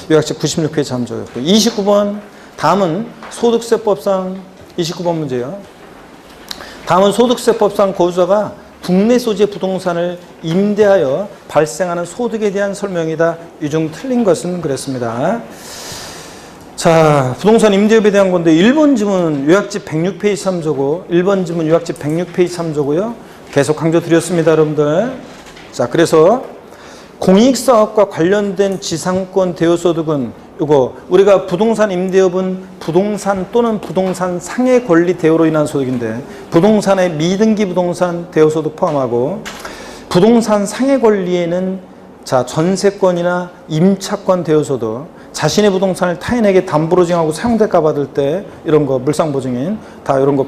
요약집 96페이지 참조였고. 29번. 다음은 소득세법상 29번 문제예요. 다음은 소득세법상 거주자가 국내 소재 부동산을 임대하여 발생하는 소득에 대한 설명이다. 이 중 틀린 것은 그랬습니다. 자, 부동산 임대업에 대한 건데 1번 지문 요약집 106페이지 3조고 1번 지문 요약집 106페이지 3조고요. 계속 강조드렸습니다, 여러분들. 자, 그래서 공익사업과 관련된 지상권 대여소득은 이거 우리가 부동산 임대업은 부동산 또는 부동산 상해 권리 대여로 인한 소득인데 부동산의 미등기 부동산 대여소득 포함하고 부동산 상해 권리에는 자 전세권이나 임차권 대여소득 자신의 부동산을 타인에게 담보로 정하고 사용대가 받을 때 이런 거 물상보증인 다 이런 거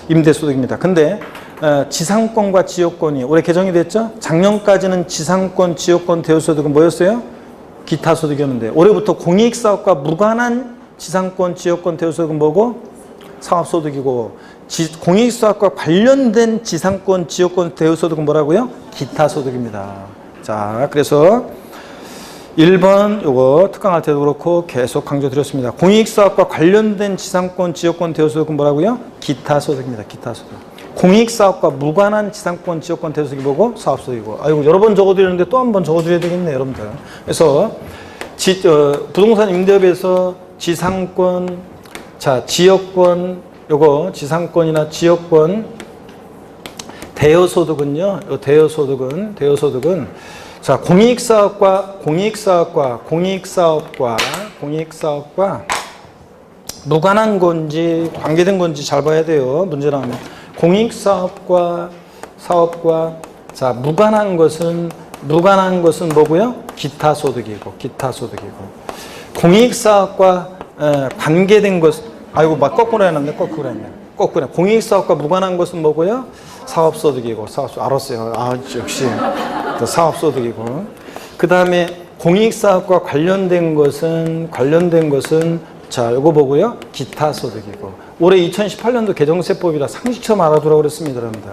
임대소득입니다. 근데 지상권과 지역권이 올해 개정이 됐죠? 작년까지는 지상권, 지역권 대여소득은 뭐였어요? 기타 소득이었는데 올해부터 공익사업과 무관한 지상권, 지역권 대여소득은 뭐고? 사업소득이고 공익사업과 관련된 지상권, 지역권 대여소득은 뭐라고요? 기타 소득입니다. 자, 그래서 1번 요거 특강할 때도 그렇고 계속 강조드렸습니다. 공익사업과 관련된 지상권, 지역권 대여소득은 뭐라고요? 기타 소득입니다. 기타 소득. 공익사업과 무관한 지상권, 지역권 대여소득이 뭐고? 사업소득이고. 아이고 여러 번 적어드렸는데 또 한 번 적어드려야 되겠네, 여러분들. 그래서 부동산 임대업에서 지상권, 자 지역권, 요거 지상권이나 지역권 대여소득은요. 요 대여소득은 자 공익사업과 무관한 건지 관계된 건지 잘 봐야 돼요. 문제 나오면 공익사업과 자 무관한 것은 뭐고요? 기타 소득이고 공익사업과 관계된 것 아이고 막 거꾸로 해놨네. 거꾸로 공익사업과 무관한 것은 뭐고요? 사업소득이고 알았어요. 아 역시 사업소득이고 그 다음에 공익사업과 관련된 것은 자 요거 보고요. 기타 소득이고 올해 2018년도 개정세법이라 상식처럼 알아두라고 그랬습니다, 여러분들.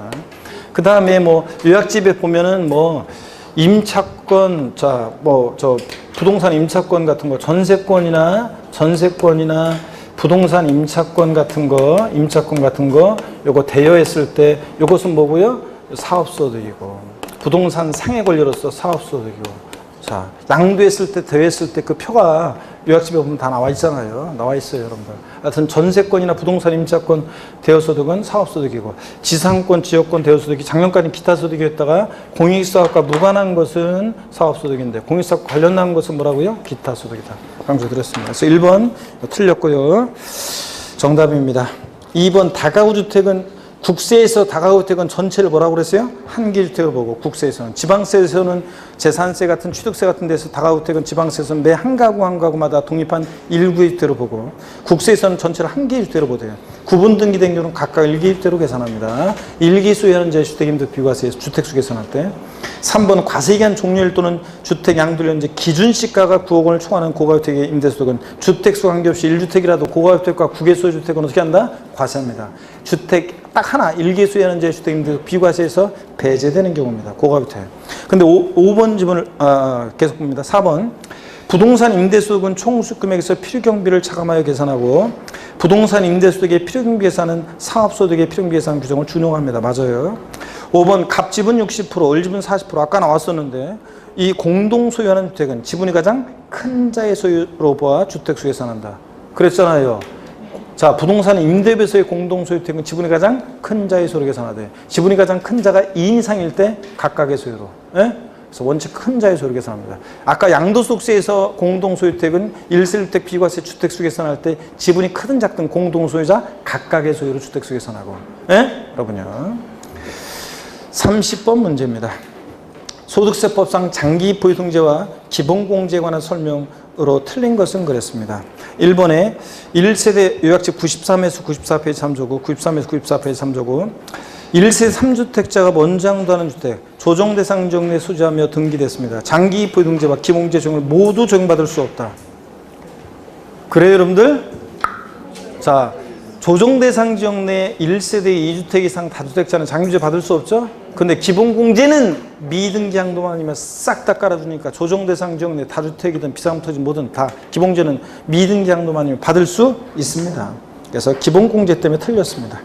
그 다음에 뭐 요약집에 보면은 뭐 임차권, 부동산 임차권 같은 거, 전세권이나 부동산 임차권 같은 거, 요거 대여했을 때 요것은 뭐고요? 사업소득이고, 부동산 상해 권리로서 사업소득이고, 자, 양도했을 때, 대여했을 때 그 표가 요약집에 보면 다 나와 있잖아요. 나와 있어요, 여러분들. 하여튼 전세권이나 부동산 임차권 대여소득은 사업소득이고, 지상권, 지역권 대여소득이 작년까지 기타소득이었다가 공익사업과 무관한 것은 사업소득인데, 공익사업 관련한 것은 뭐라고요? 기타소득이다. 강조드렸습니다. 그래서 1번 틀렸고요. 정답입니다. 2번 다가구주택은 국세에서 다가구주택은 전체를 뭐라고 그랬어요? 한기주택을 보고 국세에서는. 지방세에서는 재산세 같은 취득세 같은 데서 다가구주택은 지방세에서는 매 한 가구마다 독립한 1기주택으로 보고 국세에서는 전체를 한기주택으로 보대요. 구분 등기된 경우는 각각 1기주택으로 계산합니다. 1기 소유하는 재주택임도 비과세에서 주택수 계산할 때. 3번 과세기한 종료일 또는 주택 양도일 현재 기준시가가 9억 원을 초과하는 고가주택의 임대소득은 주택수 관계없이 1주택이라도 고가주택과 국외소유 주택은 어떻게 한다? 과세합니다. 주택 딱 하나 1기 소유하는 재주택 임대소득 비과세에서 배제되는 경우입니다. 고가주택. 근데 5번 지문을 계속 봅니다. 4번 부동산 임대소득은 총 수익금액에서 필요경비를 차감하여 계산하고 부동산 임대소득의 필요경비 계산은 사업소득의 필요경비 계산 규정을 준용합니다. 맞아요. 5번 갑지분 60%, 을지분 40% 아까 나왔었는데 이 공동소유하는 주택은 지분이 가장 큰 자의 소유로 보아 주택수 계산한다. 그랬잖아요. 자, 부동산 임대업에서의 공동소유주택은 지분이 가장 큰 자의 소유로 계산하되 지분이 가장 큰 자가 2인 이상일 때 각각의 소유로. 예? 그래서 원칙 큰 자의 소유로 계산합니다. 아까 양도소득세에서 공동소유주택은 1세주택 비과세 주택수 계산할 때 지분이 크든 작든 공동소유자 각각의 소유로 주택수 계산하고. 예? 여러분요. 30번 문제입니다. 소득세법상 장기보유등재와 기본공제에 관한 설명으로 틀린 것은 그랬습니다. 1번에 1세대 요약집 93에서 94페이지 3조고 93에서 94페이지 3조고 1세 3주택자가 먼저 양도하는 주택 조정대상 지역 내 소지하며 등기됐습니다. 장기보유등재와 기본공제 적용을 모두 적용받을 수 없다. 그래요 여러분들? 자, 조정대상 지역 내 1세대 2주택 이상 다주택자는 장기보유제 받을 수 없죠? 근데 기본공제는 미등기 양도만 아니면 싹 다 깔아주니까 조정대상 지역 내 다주택이든 비상토지 뭐든 다 기본공제는 미등기 양도만 아니면 받을 수 있습니다. 그래서 기본공제 때문에 틀렸습니다.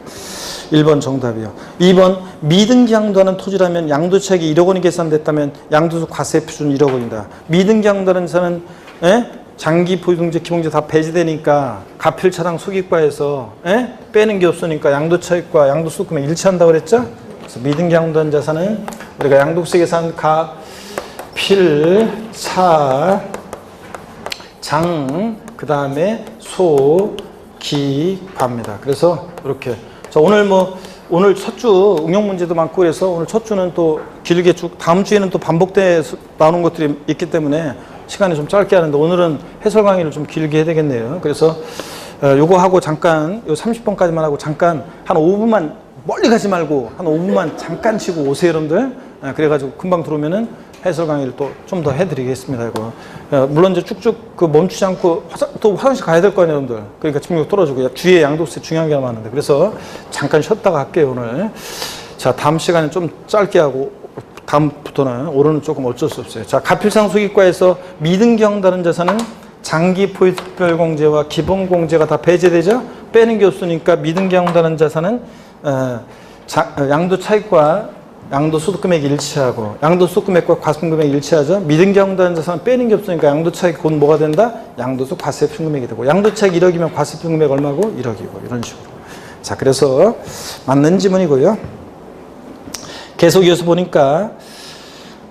1번 정답이요. 2번 미등기 양도하는 토지라면 양도차익이 1억 원이 계산됐다면 양도소 과세 표준 1억 원이다. 미등기 양도하는 자는 장기 보유등재 기본공제 다 배제되니까 가필차당 소기과에서 빼는 게 없으니까 양도차익과 양도소득금에 일치한다고 그랬죠? 그래서 미등기 양도한 자산은 우리가 양도세 계산 가필, 차, 장, 그 다음에 소, 기, 과입니다. 그래서 이렇게 자, 오늘 첫 주 응용 문제도 많고 그래서 오늘 첫 주는 또 길게 쭉 다음 주에는 또 반복돼 나오는 것들이 있기 때문에 시간이 좀 짧게 하는데 오늘은 해설 강의를 좀 길게 해야 되겠네요. 그래서 요거 하고 잠깐 요 30번까지만 하고 잠깐 한 5분만 멀리 가지 말고 한 5분만 잠깐 쉬고 오세요 여러분들. 그래가지고 금방 들어오면은 해설 강의를 또 좀 더 해드리겠습니다. 이거 물론 이제 쭉쭉 그 멈추지 않고 또 화장실 가야 될 거 아니에요 여러분들. 그러니까 집중력 떨어지고 주위에 양도세 중요한 게 많은데 그래서 잠깐 쉬었다가 할게요 오늘. 자, 다음 시간에 좀 짧게 하고 다음부터는 오늘은 조금 어쩔 수 없어요. 자, 가필상 소기과에서 미등기 양도하는 자산은 장기 포획 특별공제와 기본공제가 다 배제되죠. 빼는 게 없으니까 미등기 양도하는 자산은 양도 차익과 양도소득금액이 일치하고 양도소득금액과 과세금액이 일치하죠. 미등기 양도하는 자산은 빼는 게 없으니까 양도차익 곧 뭐가 된다? 양도소 과세표금액이 되고 양도차익 1억이면 과세표금액 얼마고? 1억이고 이런 식으로. 자, 그래서 맞는 지문이고요. 계속 이어서 보니까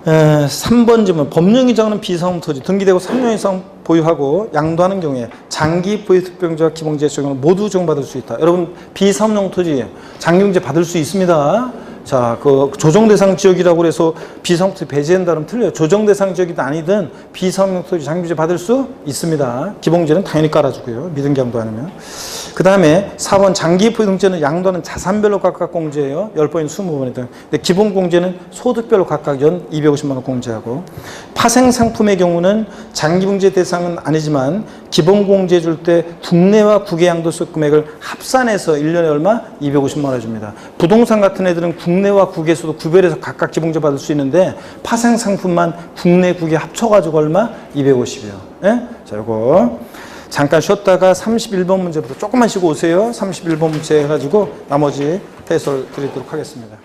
3번 지문 법령이 정하는 비상업 토지 등기되고 3년 이상 보유하고 양도하는 경우에 장기 보유 특별공제와 기본공제 적용을 모두 적용받을 수 있다. 여러분 비상업용 토지 장기공제 받을 수 있습니다. 자, 그 조정대상 지역이라고 해서 비상업 토지 배제한다면 틀려요. 조정대상 지역이든 아니든 비상업용 토지 장기공제 받을 수 있습니다. 기본공제는 당연히 깔아주고요. 미등기 양도 아니면. 그 다음에 4번 장기 보유등재는 양도하는 자산별로 각각 공제예요. 10번인 20번이든. 근데 기본공제는 소득별로 각각 연 250만 원 공제하고 파생상품의 경우는 장기공제 대상은 아니지만 기본공제 줄 때 국내와 국외 양도소 금액을 합산해서 1년에 얼마? 250만 원 줍니다. 부동산 같은 애들은 국내와 국외에서도 구별해서 각각 기본공제 받을 수 있는데 파생상품만 국내, 국외 합쳐가지고 얼마? 250이요. 예? 자, 요거. 잠깐 쉬었다가 31번 문제부터 조금만 쉬고 오세요. 31번 문제 해가지고 나머지 해설 드리도록 하겠습니다.